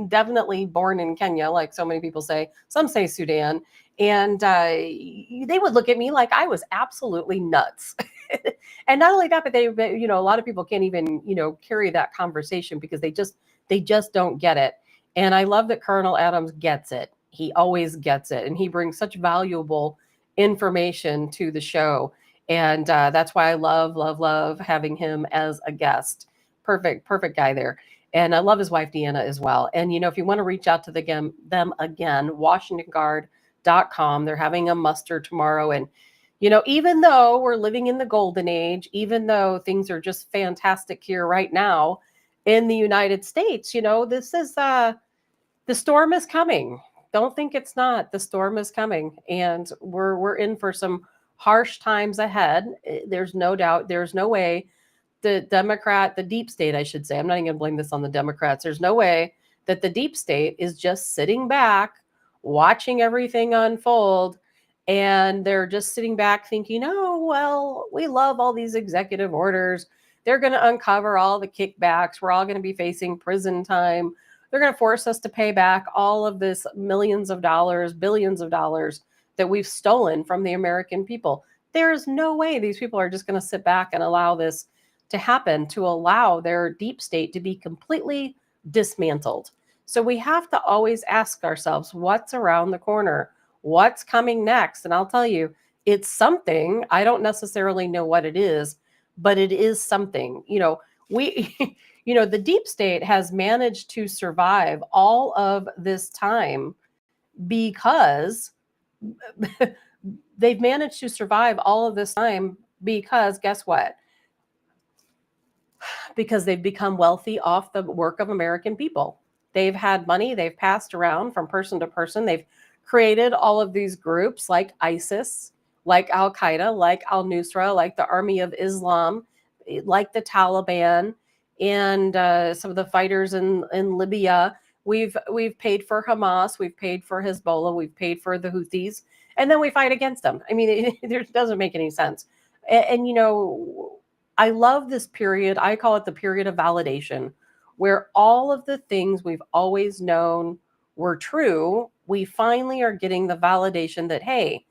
S1: definitely born in Kenya, like so many people say. Some say Sudan. And they would look at me like I was absolutely nuts. And not only that, but a lot of people can't even, carry that conversation because they just don't get it. And I love that Colonel Adams gets it. He always gets it. And he brings such valuable information to the show. And that's why I love, love, love having him as a guest. Perfect, perfect guy there. And I love his wife, Deanna, as well. And, if you want to reach out to them again, WashingtonGuard.com. They're having a muster tomorrow. And, even though we're living in the golden age, even though things are just fantastic here right now in the United States, this is the storm is coming. Don't think it's not. The storm is coming, and we're in for some harsh times ahead. There's no doubt. There's no way the deep state, I should say. I'm not even going to blame this on the Democrats. There's no way that the deep state is just sitting back, watching everything unfold, and they're just sitting back thinking, oh, well, we love all these executive orders. They're going to uncover all the kickbacks. We're all going to be facing prison time. They're going to force us to pay back all of this millions of dollars, billions of dollars that we've stolen from the American people. There is no way these people are just going to sit back and allow this to happen, to allow their deep state to be completely dismantled. So we have to always ask ourselves, what's around the corner? What's coming next? And I'll tell you, it's something. I don't necessarily know what it is, but it is something. We the deep state has managed to survive all of this time because they've managed to survive all of this time because guess what? Because they've become wealthy off the work of American people. They've had money, they've passed around from person to person. They've created all of these groups like ISIS, like Al Qaeda, like Al Nusra, like the Army of Islam, like the Taliban, and some of the fighters in Libya. We've paid for Hamas, we've paid for Hezbollah, we've paid for the Houthis, and then we fight against them. I mean, it doesn't make any sense. And I love this period. I call it the period of validation, where all of the things we've always known were true, we finally are getting the validation that, hey,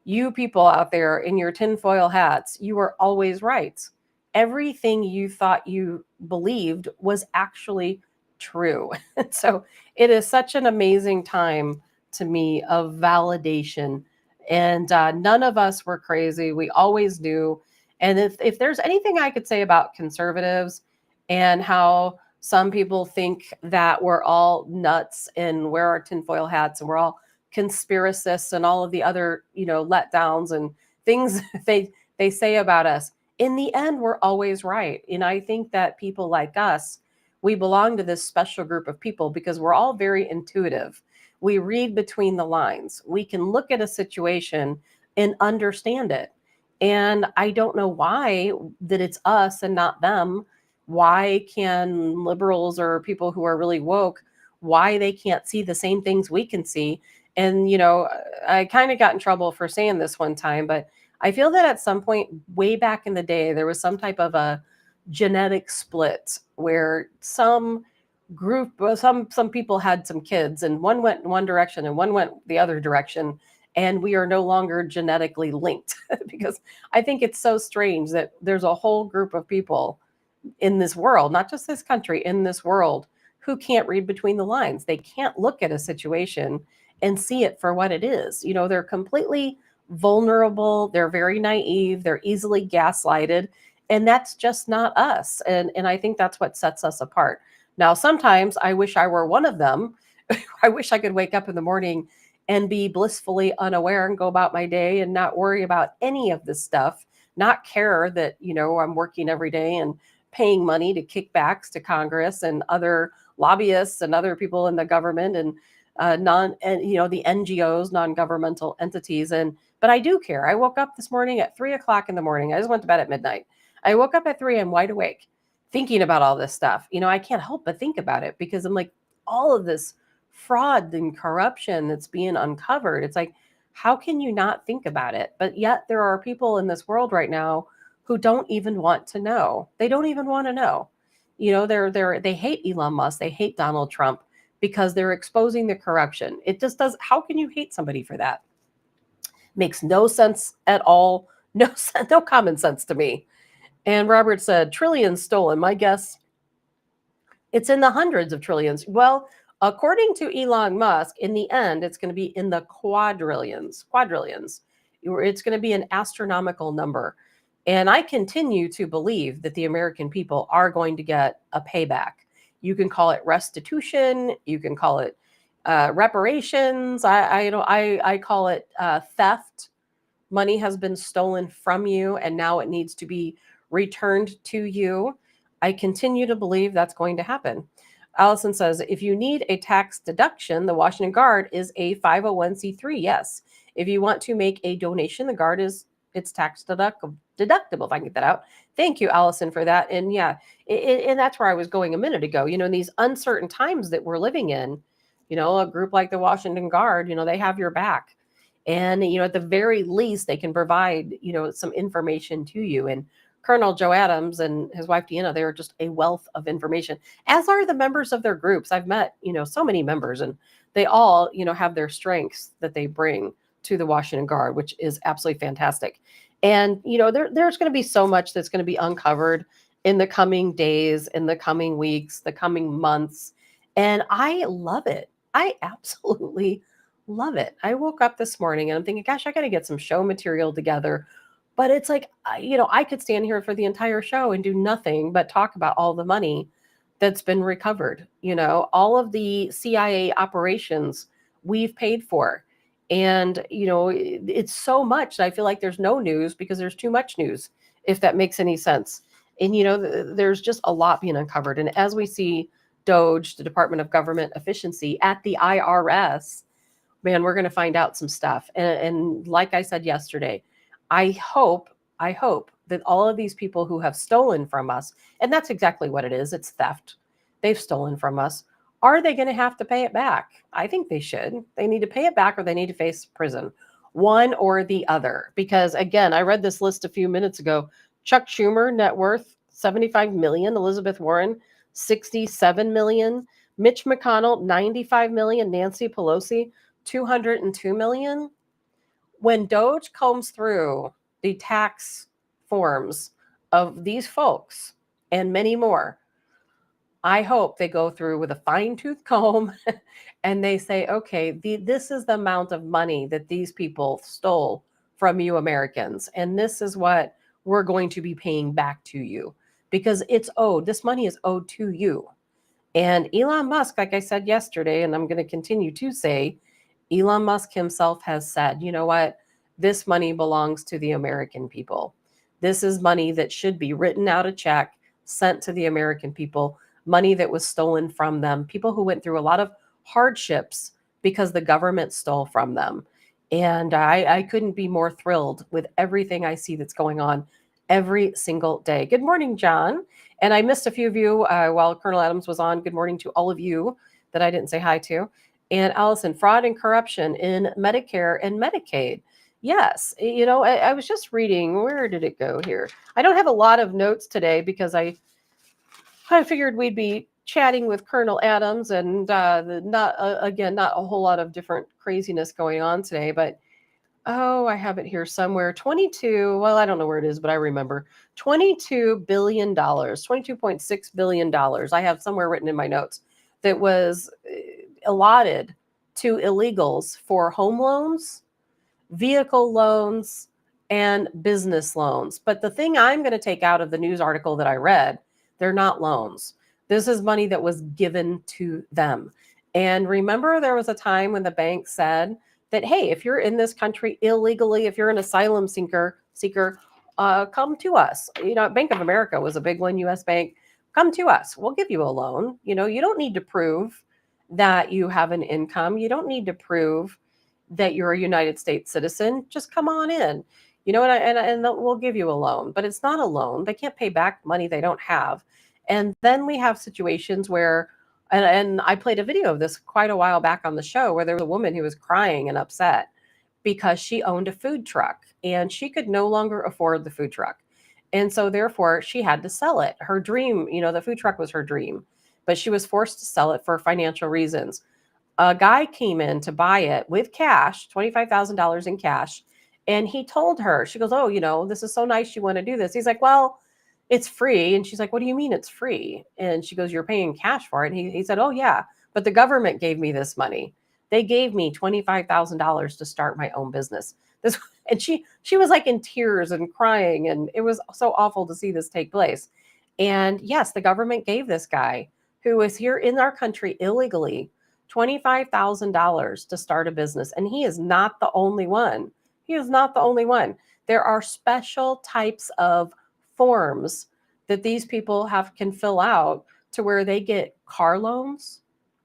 S1: you people out there in your tinfoil hats, you were always right. Everything you thought you believed was actually true. So it is such an amazing time to me of validation. And none of us were crazy. We always knew. And if there's anything I could say about conservatives and how some people think that we're all nuts and wear our tinfoil hats and we're all conspiracists and all of the other, letdowns and things they say about us, in the end, we're always right. And I think that people like us, we belong to this special group of people because we're all very intuitive. We read between the lines. We can look at a situation and understand it. And I don't know why that it's us and not them. Why can liberals or people who are really woke, why they can't see the same things we can see? And, I kind of got in trouble for saying this one time, but I feel that at some point way back in the day, there was some type of a genetic split where some group, some people had some kids and one went in one direction and one went the other direction. And we are no longer genetically linked because I think it's so strange that there's a whole group of people in this world, not just this country, in this world, who can't read between the lines. They can't look at a situation and see it for what it is. They're completely vulnerable. They're very naive. They're easily gaslighted. And that's just not us. And I think that's what sets us apart. Now, sometimes I wish I were one of them. I wish I could wake up in the morning and be blissfully unaware and go about my day and not worry about any of this stuff, not care that, I'm working every day and paying money to kickbacks to Congress and other lobbyists and other people in the government and the NGOs, non-governmental entities. But I do care. I woke up this morning at 3:00 in the morning. I just went to bed at midnight. I woke up at 3. I'm wide awake thinking about all this stuff. I can't help but think about it because I'm like, all of this fraud and corruption that's being uncovered. It's like, how can you not think about it? But yet there are people in this world right now who don't even want to know. They don't even want to know. They hate Elon Musk. They hate Donald Trump because they're exposing the corruption. It just does. How can you hate somebody for that? Makes no sense at all. No common sense to me. And Robert said, trillions stolen. My guess, it's in the hundreds of trillions. Well, According to Elon Musk, in the end, it's going to be in the quadrillions. It's going to be an astronomical number. And I continue to believe that the American people are going to get a payback. You can call it restitution. You can call it reparations. I call it theft. Money has been stolen from you, and now it needs to be returned to you. I continue to believe that's going to happen. Allison says, if you need a tax deduction, the Washington Guard is a 501c3. Yes. If you want to make a donation, the Guard it's tax deductible, if I can get that out. Thank you, Allison, for that. And yeah, and that's where I was going a minute ago. In these uncertain times that we're living in, a group like the Washington Guard, they have your back. And, at the very least, they can provide, some information to you. And Col Joe Adams and his wife, Deanna, they are just a wealth of information, as are the members of their groups. I've met, so many members, and they all, have their strengths that they bring to the Washington Guard, which is absolutely fantastic. And, there's going to be so much that's going to be uncovered in the coming days, in the coming weeks, the coming months. And I love it. I absolutely love it. I woke up this morning and I'm thinking, gosh, I got to get some show material together. But it's like, I could stand here for the entire show and do nothing but talk about all the money that's been recovered. All of the CIA operations we've paid for. And, it's so much that I feel like there's no news because there's too much news, if that makes any sense. And, there's just a lot being uncovered. And as we see DOGE, the Department of Government Efficiency, at the IRS, man, we're going to find out some stuff. And like I said yesterday, I hope that all of these people who have stolen from us, and that's exactly what it is, it's theft. They've stolen from us. Are they going to have to pay it back? I think they should. They need to pay it back or they need to face prison. One or the other. Because again, I read this list a few minutes ago. Chuck Schumer, net worth $75 million. Elizabeth Warren, $67 million. Mitch McConnell, $95 million. Nancy Pelosi, $202 million. When DOGE combs through the tax forms of these folks and many more, I hope they go through with a fine-tooth comb and they say, okay, this is the amount of money that these people stole from you Americans. And this is what we're going to be paying back to you because it's owed. This money is owed to you. And Elon Musk, like I said yesterday, and I'm going to continue to say, Elon Musk himself has said, you know what? This money belongs to the American people. This is money that should be written out a check, sent to the American people, money that was stolen from them, people who went through a lot of hardships because the government stole from them. And I couldn't be more thrilled with everything I see that's going on every single day. Good morning, John. And I missed a few of you while Colonel Adams was on. Good morning to all of you that I didn't say hi to. And Allison, fraud and corruption in Medicare and Medicaid. Yes, I was just reading. Where did it go here? I don't have a lot of notes today because I figured we'd be chatting with Colonel Adams and not a whole lot of different craziness going on today. But I have it here somewhere. 22. Well, I don't know where it is, but I remember $22 billion, $22.6 billion. I have somewhere written in my notes that was allotted to illegals for home loans, vehicle loans, and business loans. But the thing I'm going to take out of the news article that I read, they're not loans. This is money that was given to them. And remember, there was a time when the bank said that, hey, if you're in this country illegally, if you're an asylum seeker, come to us. Bank of America was a big one, U.S. Bank. Come to us. We'll give you a loan. You don't need to prove that you have an income. You don't need to prove that you're a United States citizen. Just come on in. And we'll give you a loan. But it's not a loan. They can't pay back money they don't have. And then we have situations where, and I played a video of this quite a while back on the show, where there was a woman who was crying and upset because she owned a food truck and she could no longer afford the food truck. And so therefore she had to sell it. Her dream, the food truck was her dream, but she was forced to sell it for financial reasons. A guy came in to buy it with cash, $25,000 in cash. And he told her, she goes, oh, this is so nice you want to do this. He's like, well, it's free. And she's like, what do you mean it's free? And she goes, you're paying cash for it. And he said, oh, yeah, but the government gave me this money. They gave me $25,000 to start my own business. This and she was like in tears and crying, and it was so awful to see this take place. And yes, the government gave this guy who is here in our country illegally $25,000 to start a business. And he is not the only one. He is not the only one. There are special types of forms that these people can fill out to where they get car loans,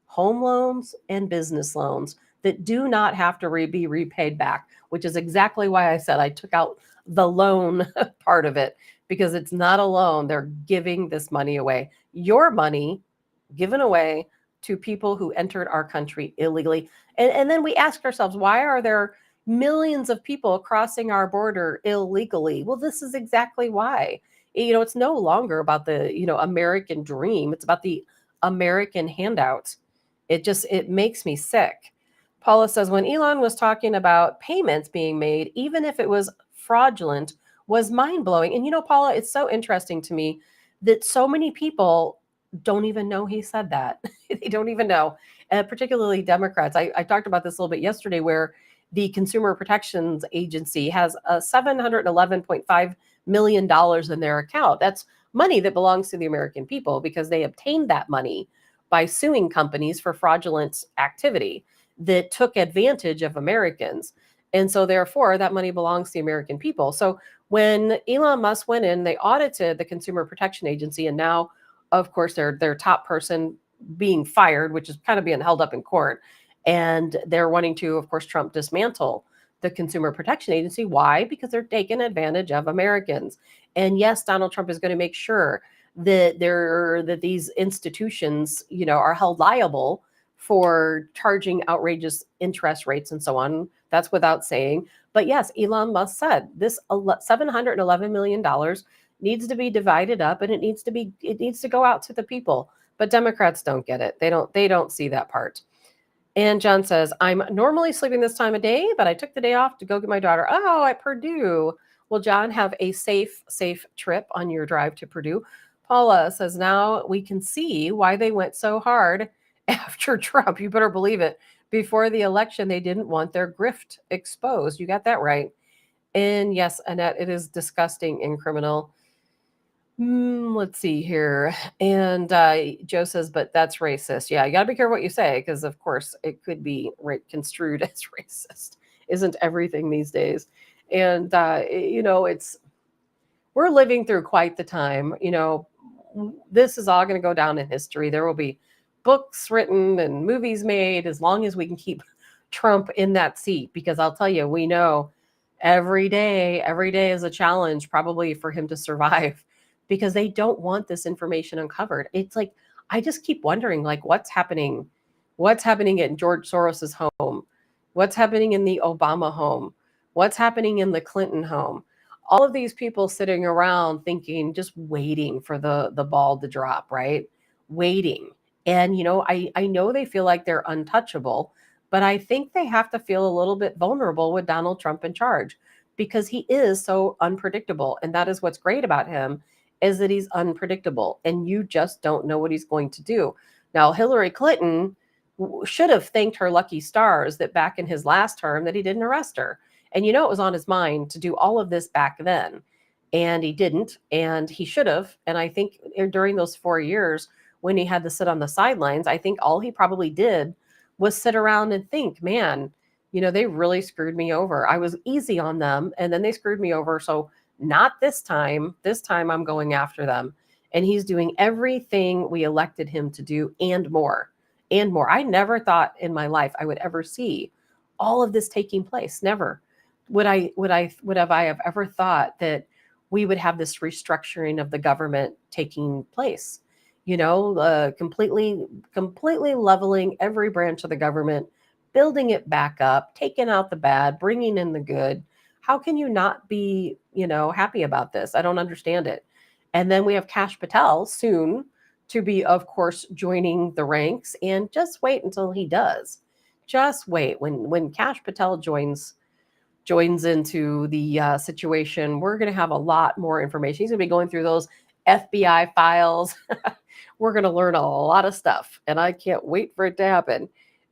S1: home loans, and business loans that do not have to be repaid back, which is exactly why I said I took out the loan part of it, because it's not a loan. They're giving this money away. Your money given away to people who entered our country illegally. And then we ask ourselves, why are there millions of people crossing our border illegally? Well, this is exactly why. It's no longer about the, American dream. It's about the American handout. It makes me sick. Paula says, when Elon was talking about payments being made, even if it was fraudulent, was mind-blowing. And Paula, it's so interesting to me that so many people don't even know he said that. They don't even know, particularly Democrats. I talked about this a little bit yesterday, where the Consumer Protections Agency has $711.5 million in their account. That's money that belongs to the American people because they obtained that money by suing companies for fraudulent activity that took advantage of Americans. And so therefore that money belongs to the American people. So when Elon Musk went in, they audited the Consumer Protection Agency, and now, of course, their top person being fired, which is kind of being held up in court. And they're wanting to, of course, Trump dismantle the Consumer Protection Agency. Why? Because they're taking advantage of Americans. And yes, Donald Trump is going to make sure that these institutions, are held liable for charging outrageous interest rates and so on. That's without saying. But yes, Elon Musk said this $711 million needs to be divided up, and it needs to go out to the people. But Democrats don't get it. They don't see that part. And John says, I'm normally sleeping this time of day, but I took the day off to go get my daughter. Oh, at Purdue. Well, John, have a safe trip on your drive to Purdue. Paula says, now we can see why they went so hard after Trump. You better believe it. Before the election, they didn't want their grift exposed. You got that right. And yes, Annette, it is disgusting and criminal. Let's see here. And Joe says, but that's racist. Yeah, you got to be careful what you say, because, of course, it could be construed as racist. Isn't everything these days? And, we're living through quite the time. This is all going to go down in history. There will be books written and movies made as long as we can keep Trump in that seat, because I'll tell you, we know every day is a challenge probably for him to survive, because they don't want this information uncovered. It's like, I just keep wondering, like, what's happening in George Soros's home? What's happening in the Obama home? What's happening in the Clinton home? All of these people sitting around thinking, just waiting for the ball to drop, right? Waiting. And, I know they feel like they're untouchable, but I think they have to feel a little bit vulnerable with Donald Trump in charge, because he is so unpredictable. And that is what's great about him, is that he's unpredictable, and you just don't know what he's going to do. Now, Hillary Clinton should have thanked her lucky stars that back in his last term that he didn't arrest her. And it was on his mind to do all of this back then, and he didn't, and he should have. And I think during those 4 years when he had to sit on the sidelines, I think all he probably did was sit around and think, man, they really screwed me over. I was easy on them, and then they screwed me over. So not this time. This time I'm going after them. And he's doing everything we elected him to do and more and more. I never thought in my life I would ever see all of this taking place. Never would I have ever thought that we would have this restructuring of the government taking place. Completely leveling every branch of the government, building it back up, taking out the bad, bringing in the good. How can you not be, happy about this? I don't understand it. And then we have Kash Patel soon to be, of course, joining the ranks. And just wait until he does. Just wait. When Kash Patel joins into the situation, we're going to have a lot more information. He's going to be going through those FBI files. We're going to learn a lot of stuff, and I can't wait for it to happen.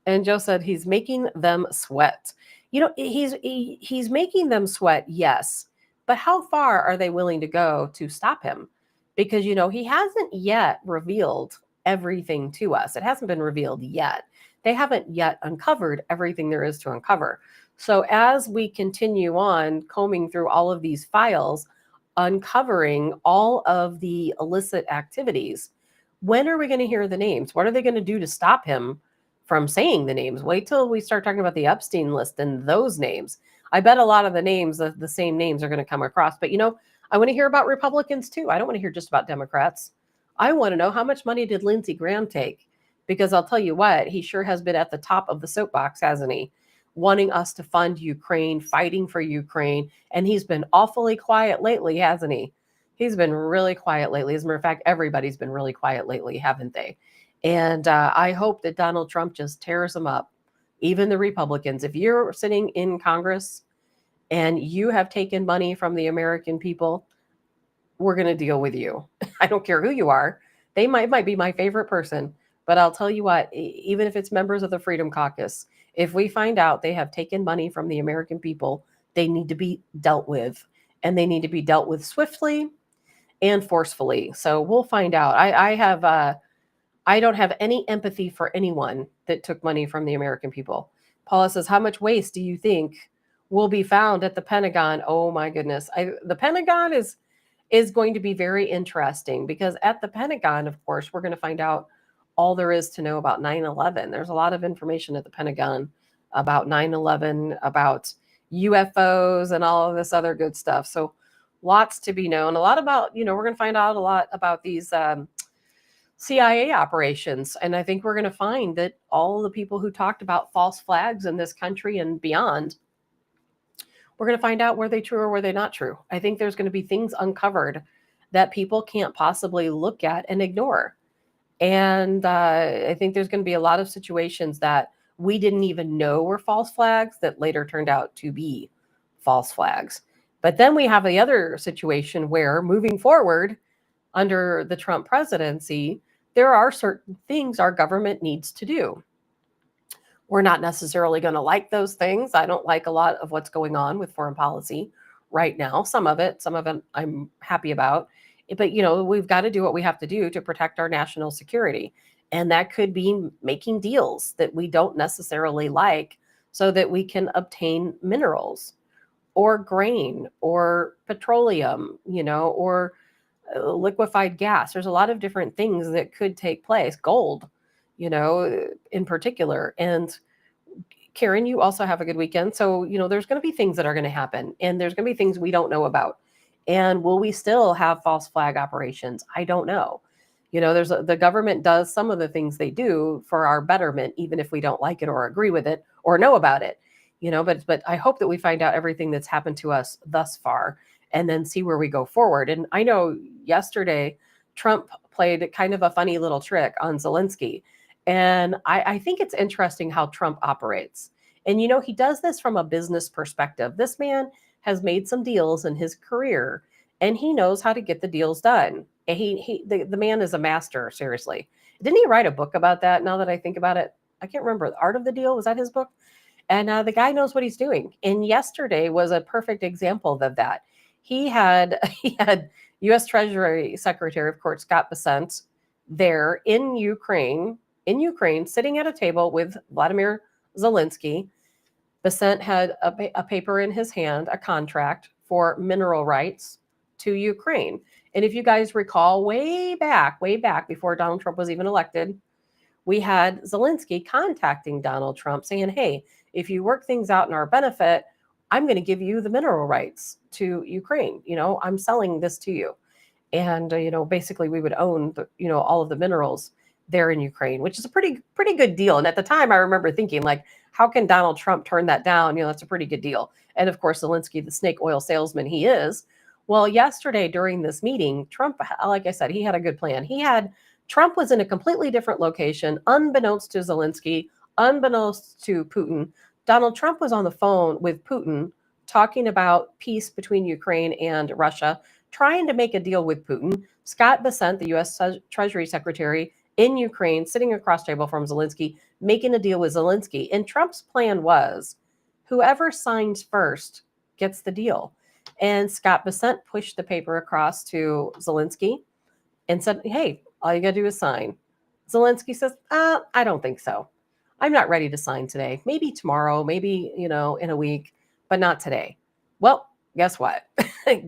S1: And Joe said he's making them sweat. He's making them sweat, yes, but how far are they willing to go to stop him? Because he hasn't yet revealed everything to us. It hasn't been revealed yet. They haven't yet uncovered everything there is to uncover. So as we continue on combing through all of these files, uncovering all of the illicit activities, when are we going to hear the names? What are they going to do to stop him from saying the names? Wait till we start talking about the Epstein list and those names. I bet a lot of the names, the same names, are going to come across. But I want to hear about Republicans too. I don't want to hear just about Democrats. I want to know, how much money did Lindsey Graham take? Because I'll tell you what, he sure has been at the top of the soapbox, hasn't he? Wanting us to fund Ukraine, fighting for Ukraine. And he's been awfully quiet lately, hasn't he? He's been really quiet lately. As a matter of fact, everybody's been really quiet lately, haven't they? And I hope that Donald Trump just tears them up, even the Republicans. If you're sitting in Congress and you have taken money from the American people, we're going to deal with you. I don't care who you are. They might be my favorite person. But I'll tell you what, even if it's members of the Freedom Caucus, if we find out they have taken money from the American people, they need to be dealt with. And they need to be dealt with swiftly and forcefully. So we'll find out. I don't have any empathy for anyone that took money from the American people. Paula says, how much waste do you think will be found at the Pentagon? Oh my goodness. The Pentagon is going to be very interesting, because at the Pentagon, of course, we're going to find out all there is to know about 9/11. There's a lot of information at the Pentagon about 9/11, about UFOs and all of this other good stuff. So lots to be known. A lot about, we're going to find out a lot about these CIA operations. And I think we're going to find that all the people who talked about false flags in this country and beyond, we're going to find out were they true or were they not true. I think there's going to be things uncovered that people can't possibly look at and ignore. And I think there's going to be a lot of situations that we didn't even know were false flags that later turned out to be false flags. But then we have the other situation where, moving forward under the Trump presidency, there are certain things our government needs to do. We're not necessarily going to like those things. I don't like a lot of what's going on with foreign policy right now. Some of it I'm happy about. But, we've got to do what we have to do to protect our national security. And that could be making deals that we don't necessarily like so that we can obtain minerals or grain or petroleum, or liquefied gas. There's a lot of different things that could take place. Gold, in particular. And Karen, you also have a good weekend. So, there's going to be things that are going to happen, and there's going to be things we don't know about. And will we still have false flag operations? I don't know. The government does some of the things they do for our betterment, even if we don't like it or agree with it or know about it. But I hope that we find out everything that's happened to us thus far and then see where we go forward. And I know yesterday Trump played kind of a funny little trick on Zelensky. And I think it's interesting how Trump operates. And, he does this from a business perspective. This man has made some deals in his career, and he knows how to get the deals done. And the man is a master, seriously. Didn't he write a book about that? Now that I think about it, I can't remember. The Art of the Deal, was that his book? And the guy knows what he's doing. And yesterday was a perfect example of that. He had U.S. Treasury Secretary, of course, Scott Bessent, there in Ukraine, sitting at a table with Vladimir Zelensky. Bessent had a paper in his hand, a contract for mineral rights to Ukraine. And if you guys recall, way back before Donald Trump was even elected, we had Zelensky contacting Donald Trump saying, hey, if you work things out in our benefit, I'm going to give you the mineral rights to Ukraine. I'm selling this to you. And, basically we would own all of the minerals there in Ukraine, which is a pretty good deal. And at the time, I remember thinking, like, how can Donald Trump turn that down? That's a pretty good deal. And of course, Zelensky, the snake oil salesman he is. Well, yesterday during this meeting, Trump, like I said, he had a good plan. Trump was in a completely different location, unbeknownst to Zelensky, unbeknownst to Putin. Donald Trump was on the phone with Putin talking about peace between Ukraine and Russia, trying to make a deal with Putin. Scott Bessent, the U.S. Treasury Secretary in Ukraine, sitting across the table from Zelensky, making a deal with Zelensky. And Trump's plan was whoever signs first gets the deal. And Scott Bessent pushed the paper across to Zelensky and said, hey, all you got to do is sign. Zelensky says, I don't think so. I'm not ready to sign today. Maybe tomorrow, maybe, in a week, but not today. Well, guess what?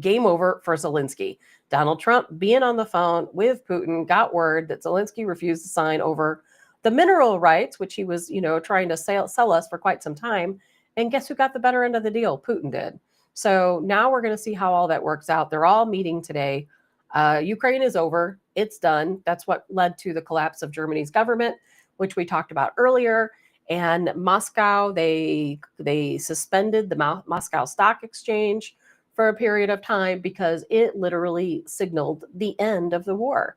S1: Game over for Zelensky. Donald Trump, being on the phone with Putin, got word that Zelensky refused to sign over the mineral rights, which he was, trying to sell us for quite some time. And guess who got the better end of the deal? Putin did. So now we're going to see how all that works out. They're all meeting today. Ukraine is over. It's done. That's what led to the collapse of Germany's government, which we talked about earlier. And Moscow, they suspended the Moscow Stock Exchange for a period of time because it literally signaled the end of the war.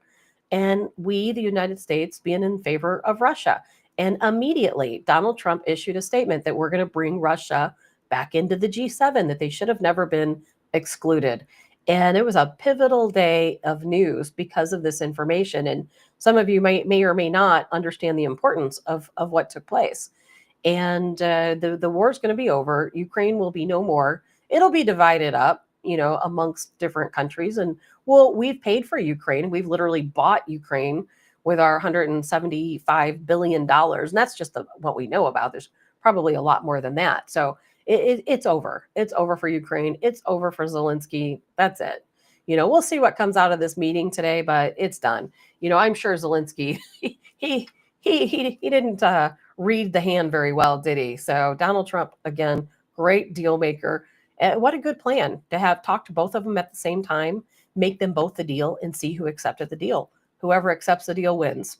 S1: And we, the United States, being in favor of Russia. And immediately, Donald Trump issued a statement that we're going to bring Russia back into the G7, that they should have never been excluded. And it was a pivotal day of news because of this information. And some of you may or may not understand the importance of what took place. And the war is going to be over. Ukraine will be no more. It'll be divided up, amongst different countries. And we've paid for Ukraine. We've literally bought Ukraine with our $175 billion. And that's just what we know about. There's probably a lot more than that. So it's over. It's over for Ukraine. It's over for Zelensky. That's it. We'll see what comes out of this meeting today, but it's done. I'm sure Zelensky, he didn't read the hand very well, did he? So Donald Trump, again, great deal maker. What a good plan to have talked to both of them at the same time, make them both the deal and see who accepted the deal. Whoever accepts the deal wins.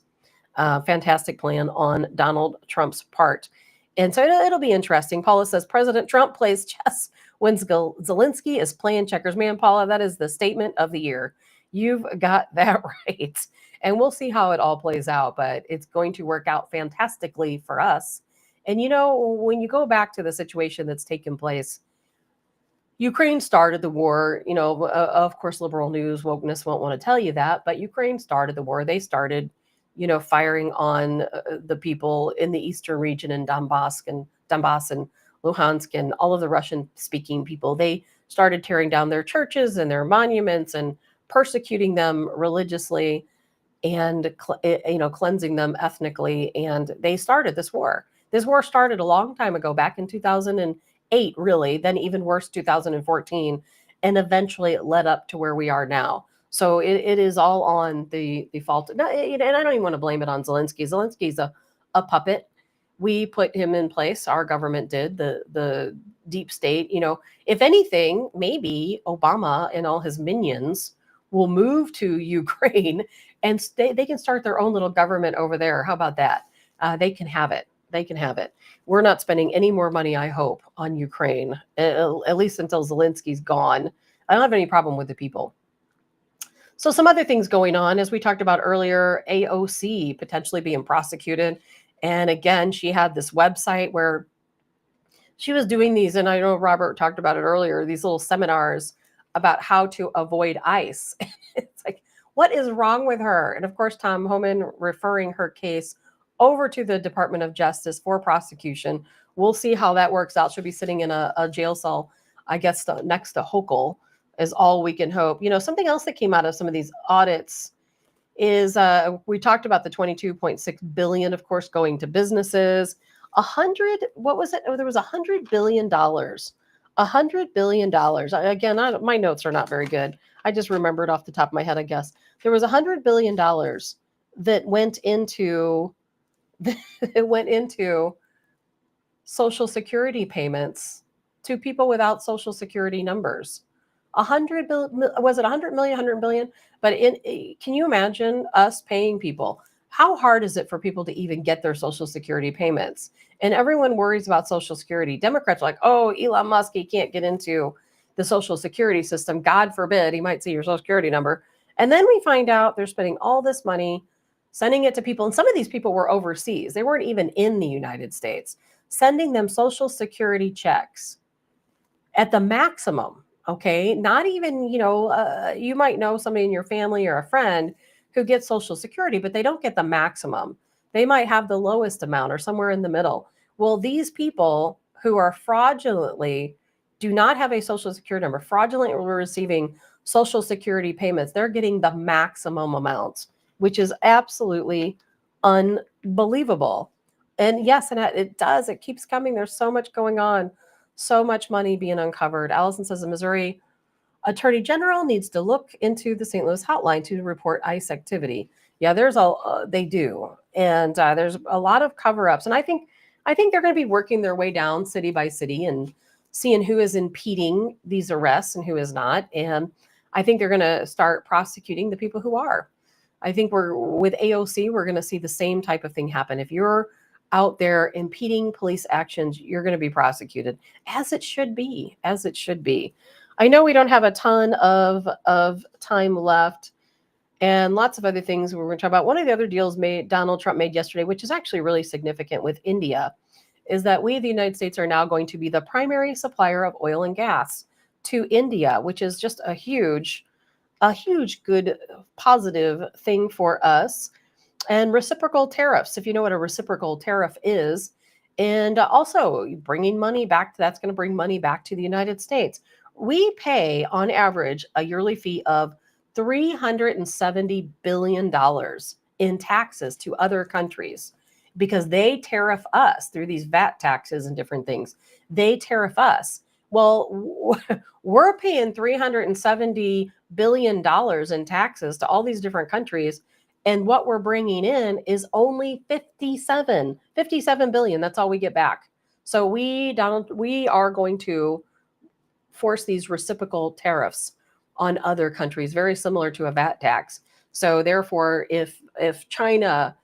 S1: Fantastic plan on Donald Trump's part. And so it'll be interesting. Paula says, President Trump plays chess when Zelensky is playing checkers. Man, Paula, that is the statement of the year. You've got that right. And we'll see how it all plays out, but it's going to work out fantastically for us. And, when you go back to the situation that's taken place, Ukraine started the war. Of course, liberal news, wokeness won't want to tell you that, but Ukraine started the war. They started firing on the people in the eastern region in Donbass and Luhansk and all of the Russian-speaking people. They started tearing down their churches and their monuments and persecuting them religiously and cleansing them ethnically. And they started this war. This war started a long time ago, back in 2008, really, then even worse, 2014, and eventually it led up to where we are now. So it is all on the fault. And I don't even want to blame it on Zelensky. Zelensky's a puppet. We put him in place. Our government did, the deep state. If anything, maybe Obama and all his minions will move to Ukraine and they can start their own little government over there. How about that? They can have it. They can have it. We're not spending any more money, I hope, on Ukraine, at least until Zelensky's gone. I don't have any problem with the people. So some other things going on, as we talked about earlier, AOC potentially being prosecuted. And again, she had this website where she was doing these, and I know Robert talked about it earlier, these little seminars about how to avoid ICE. It's like, what is wrong with her? And of course, Tom Homan referring her case over to the Department of Justice for prosecution. We'll see how that works out. She'll be sitting in a jail cell, I guess, next to Hochul, is all we can hope. Something else that came out of some of these audits is we talked about the 22.6 billion, of course, going to businesses. What was it? Oh, there was $100 billion. $100 billion. Again, my notes are not very good. I just remembered off the top of my head, I guess. There was $100 billion that went into Social Security payments to people without Social Security numbers. 100 billion, was it 100 million, 100 billion? But can you imagine us paying people? How hard is it for people to even get their Social Security payments? And everyone worries about Social Security. Democrats are like, oh, Elon Musk, he can't get into the Social Security system. God forbid, he might see your Social Security number. And then we find out they're spending all this money, sending it to people. And some of these people were overseas. They weren't even in the United States, sending them Social Security checks at the maximum. Okay. Not even, you might know somebody in your family or a friend who gets Social Security, but they don't get the maximum. They might have the lowest amount or somewhere in the middle. Well, these people who are fraudulently do not have a Social Security number, fraudulently receiving Social Security payments, they're getting the maximum amounts, which is absolutely unbelievable. And yes, and it does. It keeps coming. There's so much going on, so much money being uncovered. Allison says the Missouri Attorney General needs to look into the St. Louis hotline to report ICE activity. Yeah, they do, and there's a lot of cover-ups, and I think they're going to be working their way down city by city and seeing who is impeding these arrests and who is not, and I think they're going to start prosecuting the people who are. I think with AOC, we're going to see the same type of thing happen. If you're out there impeding police actions, you're going to be prosecuted, as it should be, as it should be. I know we don't have a ton of time left, and lots of other things we're going to talk about. One of the other deals Donald Trump made yesterday, which is actually really significant with India, is that we, the United States, are now going to be the primary supplier of oil and gas to India, which is just a huge good positive thing for us. And reciprocal tariffs, if you know what a reciprocal tariff is, and also bringing money back, that's going to bring money back to the United States. We pay on average a yearly fee of $370 billion in taxes to other countries because they tariff us through these VAT taxes and different things. They tariff us. Well, we're paying $370 billion in taxes to all these different countries. And what we're bringing in is only 57 billion. That's all we get back. So we are going to force these reciprocal tariffs on other countries, very similar to a VAT tax. So therefore, if China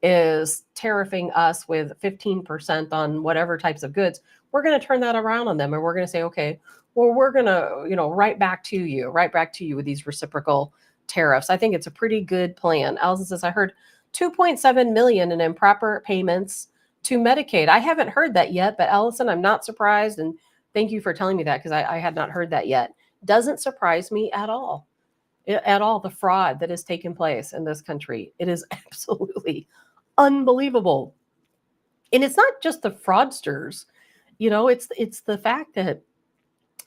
S1: is tariffing us with 15% on whatever types of goods, we're going to turn that around on them, and we're going to say, okay, well, we're going to, right back to you with these reciprocal tariffs. I think it's a pretty good plan. Allison says, I heard 2.7 million in improper payments to Medicaid. I haven't heard that yet, but Allison, I'm not surprised. And thank you for telling me that, because I had not heard that yet. Doesn't surprise me at all. The fraud that has taken place in this country. It is absolutely unbelievable. And it's not just the fraudsters, it's the fact that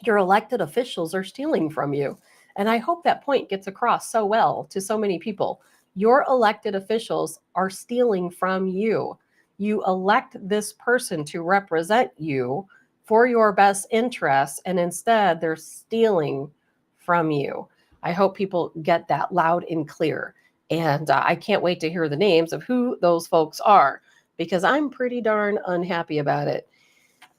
S1: your elected officials are stealing from you. And I hope that point gets across so well to so many people. Your elected officials are stealing from you. You elect this person to represent you for your best interests, and instead they're stealing from you. I hope people get that loud and clear. And I can't wait to hear the names of who those folks are, because I'm pretty darn unhappy about it.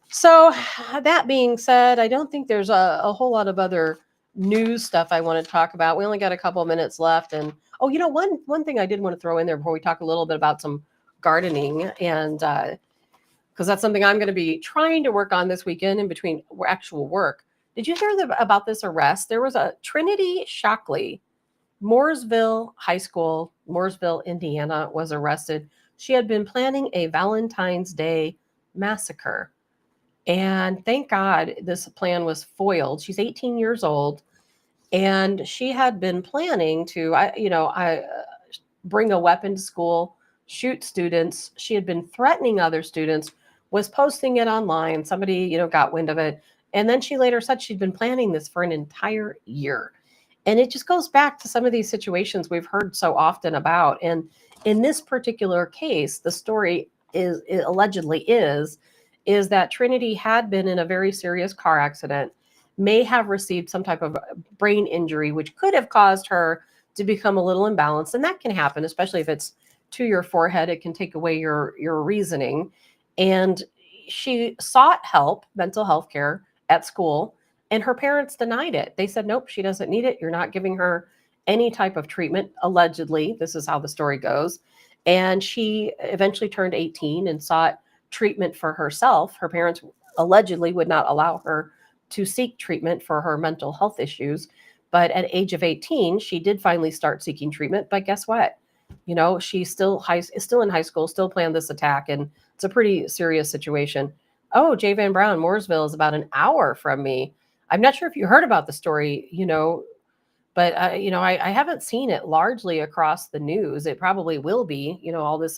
S1: So that being said, I don't think there's a whole lot of other news stuff I want to talk about. We only got a couple of minutes left. And one thing I did want to throw in there before we talk a little bit about some gardening, and because that's something I'm going to be trying to work on this weekend in between actual work. Did you hear about this arrest? There was a Trinity Shockley, Mooresville High School, Mooresville, Indiana, was arrested. She had been planning a Valentine's Day massacre. And thank God this plan was foiled. She's 18 years old, and she had been planning to, bring a weapon to school, shoot students. She had been threatening other students, was posting it online. Somebody, got wind of it. And then she later said she'd been planning this for an entire year. And it just goes back to some of these situations we've heard so often about. And in this particular case, the story allegedly is that Trinity had been in a very serious car accident, may have received some type of brain injury, which could have caused her to become a little imbalanced. And that can happen, especially if it's to your forehead. It can take away your reasoning. And she sought help, mental health care, at school, and her parents denied it. They said, nope, she doesn't need it. You're not giving her any type of treatment, allegedly. This is how the story goes. And she eventually turned 18 and sought treatment for herself. Her parents allegedly would not allow her to seek treatment for her mental health issues. But at age of 18, she did finally start seeking treatment. But guess what? She's still in high school, still planned this attack, and it's a pretty serious situation. Oh, Jay Van Brown, Mooresville is about an hour from me. I'm not sure if you heard about the story, but I haven't seen it largely across the news. It probably will be, all this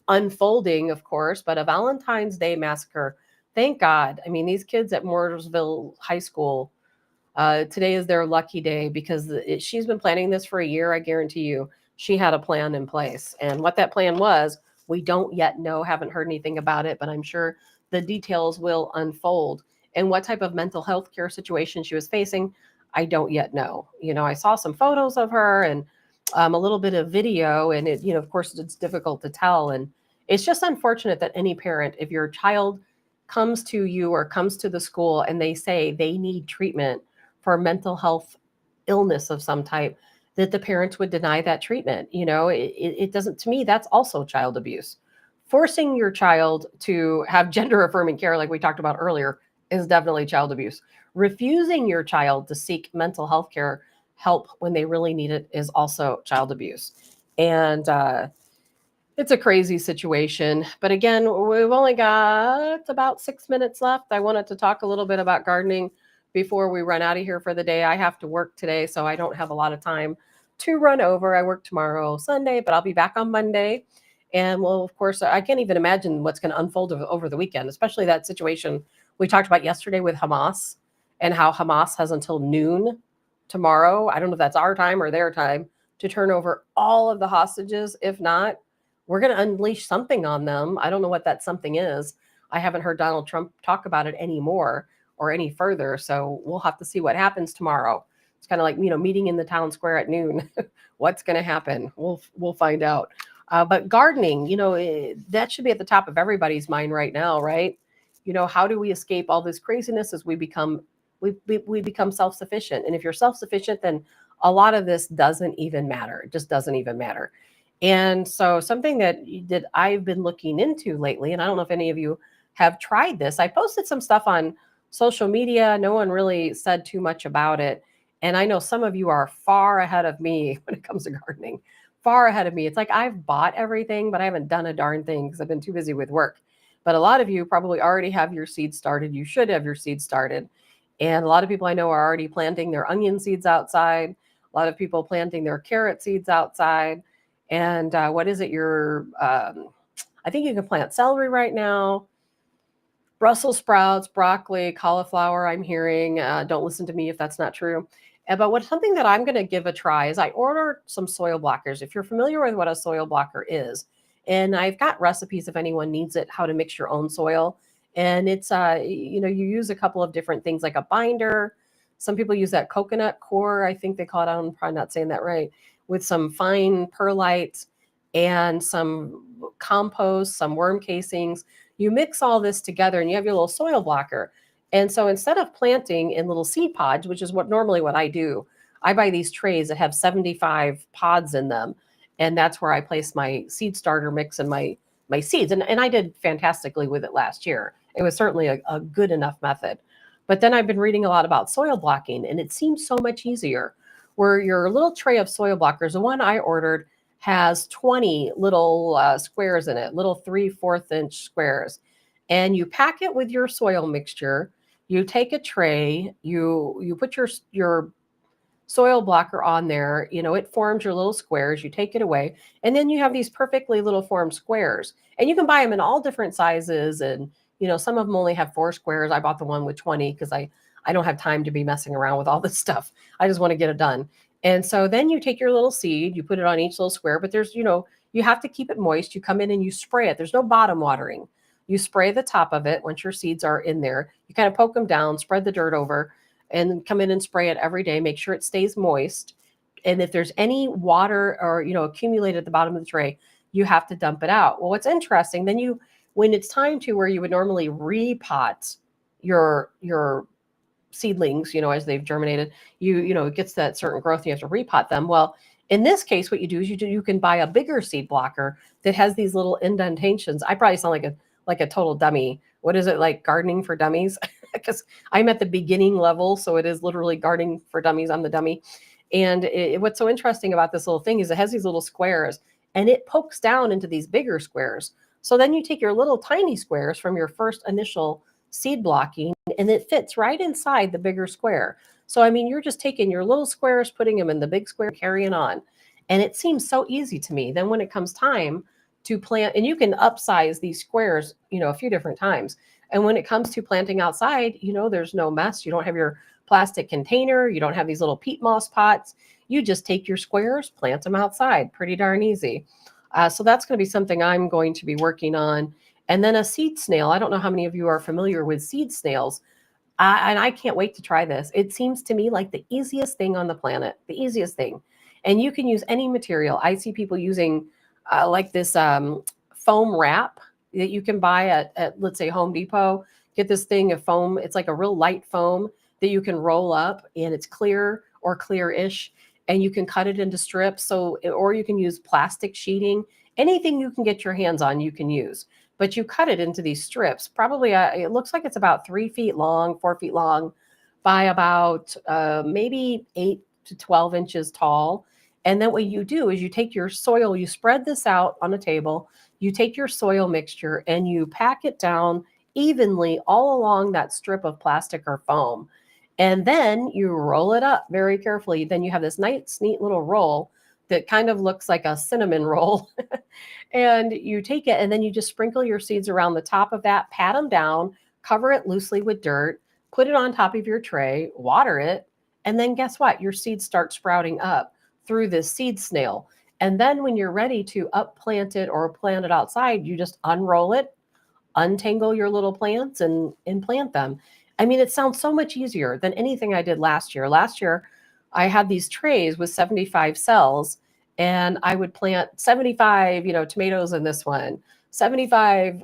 S1: unfolding, of course, but a Valentine's Day massacre. Thank God. I mean, these kids at Mooresville High School, today is their lucky day because she's been planning this for a year. I guarantee you, she had a plan in place. And what that plan was, we don't yet know, haven't heard anything about it, but I'm sure the details will unfold. And what type of mental health care situation she was facing, I don't yet know. I saw some photos of her and a little bit of video, and of course, it's difficult to tell. And it's just unfortunate that any parent, if your child comes to you or comes to the school and they say they need treatment for mental health illness of some type, that the parents would deny that treatment. It doesn't, to me, that's also child abuse. Forcing your child to have gender affirming care, like we talked about earlier, is definitely child abuse. Refusing your child to seek mental health care help when they really need it is also child abuse. And it's a crazy situation. But again, we've only got about 6 minutes left. I wanted to talk a little bit about gardening before we run out of here for the day. I have to work today, so I don't have a lot of time to run over. I work tomorrow, Sunday, but I'll be back on Monday. And well, of course, I can't even imagine what's going to unfold over the weekend, especially that situation we talked about yesterday with Hamas and how Hamas has until noon tomorrow. I don't know if that's our time or their time to turn over all of the hostages. If not, we're going to unleash something on them. I don't know what that something is. I haven't heard Donald Trump talk about it anymore or any further. So we'll have to see what happens tomorrow. It's kind of like, meeting in the town square at noon. What's going to happen? We'll find out. But gardening, that should be at the top of everybody's mind right now, right? How do we escape all this craziness as we become self-sufficient? And if you're self-sufficient, then a lot of this doesn't even matter. It just doesn't even matter. And so something that I've been looking into lately, and I don't know if any of you have tried this. I posted some stuff on social media. No one really said too much about it. And I know some of you are far ahead of me when it comes to gardening, far ahead of me. It's like I've bought everything, but I haven't done a darn thing because I've been too busy with work. But a lot of you probably already have your seeds started. You should have your seeds started. And a lot of people I know are already planting their onion seeds outside. A lot of people planting their carrot seeds outside. And what is it? I think you can plant celery right now, Brussels sprouts, broccoli, cauliflower, I'm hearing. Don't listen to me if that's not true. But something that I'm going to give a try is I ordered some soil blockers. If you're familiar with what a soil blocker is, and I've got recipes if anyone needs it, how to mix your own soil. And it's, you use a couple of different things like a binder. Some people use that coconut core, I think they call it. I'm probably not saying that right, with some fine perlite and some compost, some worm casings. You mix all this together and you have your little soil blocker. And so instead of planting in little seed pods, which is what I do, I buy these trays that have 75 pods in them. And that's where I place my seed starter mix and my seeds. And I did fantastically with it last year. It was certainly a good enough method. But then I've been reading a lot about soil blocking, and it seems so much easier. Where your little tray of soil blockers, the one I ordered, has 20 little squares in it, little 3/4 inch squares. And you pack it with your soil mixture. You take a tray, you put your soil blocker on there, it forms your little squares, you take it away, and then you have these perfectly little formed squares. And you can buy them in all different sizes, and some of them only have 4 squares. I bought the one with 20 because I don't have time to be messing around with all this stuff. I just want to get it done. And so then you take your little seed, you put it on each little square, but there's, you have to keep it moist. You come in and you spray it. There's no bottom watering. You spray the top of it once your seeds are in there. You kind of poke them down, spread the dirt over, and come in and spray it every day. Make sure it stays moist. And if there's any water or, accumulated at the bottom of the tray, you have to dump it out. Well, what's interesting, then when it's time to where you would normally repot your seedlings, as they've germinated, it gets that certain growth, you have to repot them. Well, in this case, what you do is you can buy a bigger seed blocker that has these little indentations. I probably sound like a total dummy. What is it, like gardening for dummies? Because I'm at the beginning level, so it is literally gardening for dummies. I'm the dummy. And what's so interesting about this little thing is it has these little squares, and it pokes down into these bigger squares. So then you take your little tiny squares from your first initial seed blocking and it fits right inside the bigger square. So, I mean, you're just taking your little squares, putting them in the big square, carrying on. And it seems so easy to me. Then when it comes time to plant, and you can upsize these squares, a few different times. And when it comes to planting outside, there's no mess. You don't have your plastic container. You don't have these little peat moss pots. You just take your squares, plant them outside. Pretty darn easy. So that's going to be something I'm going to be working on. And then a seed snail. I don't know how many of you are familiar with seed snails. And I can't wait to try this. It seems to me like the easiest thing on the planet, the easiest thing. And you can use any material. I see people using like this foam wrap that you can buy at, let's say, Home Depot. Get this thing of foam. It's like a real light foam that you can roll up, and it's clear or clear-ish, and you can cut it into strips. So, or you can use plastic sheeting. Anything you can get your hands on, you can use. But you cut it into these strips. Probably, it looks like it's about 3 feet long, 4 feet long, by about maybe 8 to 12 inches tall. And then what you do is you take your soil, you spread this out on a table, you take your soil mixture and you pack it down evenly all along that strip of plastic or foam. And then you roll it up very carefully. Then you have this nice, neat little roll that kind of looks like a cinnamon roll. And you take it and then you just sprinkle your seeds around the top of that, pat them down, cover it loosely with dirt, put it on top of your tray, water it. And then guess what? Your seeds start sprouting up through this seed snail. And then when you're ready to upplant it or plant it outside, you just unroll it, untangle your little plants and plant them. I mean, it sounds so much easier than anything I did last year. Last year, I had these trays with 75 cells, and I would plant 75, tomatoes in this one, 75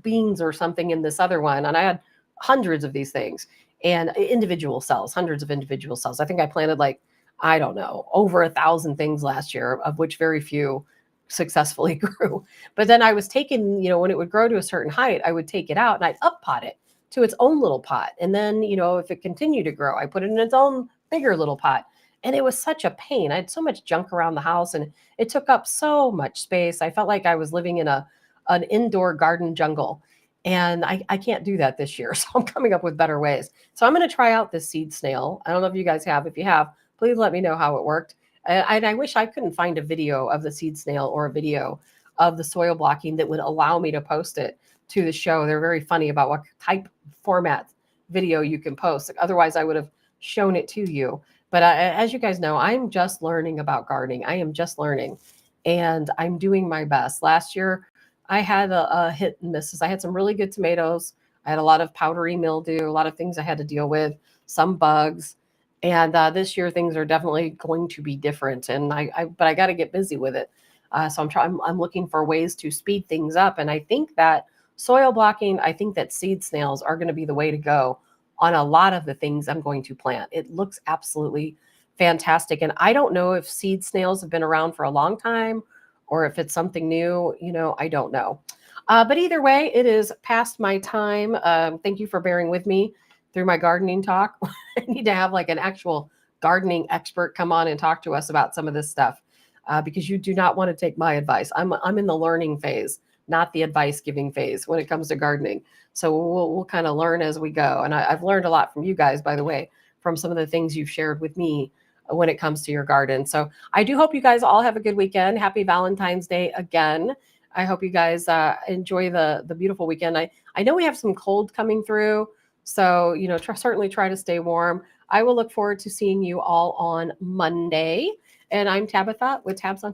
S1: beans or something in this other one. And I had hundreds of these things and individual cells, hundreds of individual cells. I think I planted like, I don't know, over 1,000 things last year, of which very few successfully grew. But then I was taking, when it would grow to a certain height, I would take it out and I'd up pot it to its own little pot. And then, if it continued to grow, I put it in its own bigger little pot. And it was such a pain. I had so much junk around the house and it took up so much space. I felt like I was living in an indoor garden jungle. And I can't do that this year. So I'm coming up with better ways. So I'm going to try out this seed snail. I don't know if you guys have. If you have, please let me know how it worked. And I wish I couldn't find a video of the seed snail or a video of the soil blocking that would allow me to post it to the show. They're very funny about what type format video you can post. Otherwise, I would have shown it to you. But as you guys know, I'm just learning about gardening. I am just learning, and I'm doing my best. Last year, I had a hit and misses. I had some really good tomatoes. I had a lot of powdery mildew, a lot of things I had to deal with, some bugs. And this year, things are definitely going to be different. And but I got to get busy with it. So I'm looking for ways to speed things up. And I think that soil blocking, I think that seed snails are going to be the way to go on a lot of the things I'm going to plant. It looks absolutely fantastic. And I don't know if seed snails have been around for a long time or if it's something new, I don't know. But either way, it is past my time. Thank you for bearing with me through my gardening talk. I need to have like an actual gardening expert come on and talk to us about some of this stuff because you do not want to take my advice. I'm in the learning phase, not the advice giving phase when it comes to gardening. So we'll kind of learn as we go. And I've learned a lot from you guys, by the way, from some of the things you've shared with me when it comes to your garden. So I do hope you guys all have a good weekend. Happy Valentine's Day again. I hope you guys enjoy the beautiful weekend. I know we have some cold coming through. So, certainly try to stay warm. I will look forward to seeing you all on Monday. And I'm Tabitha with Tabs on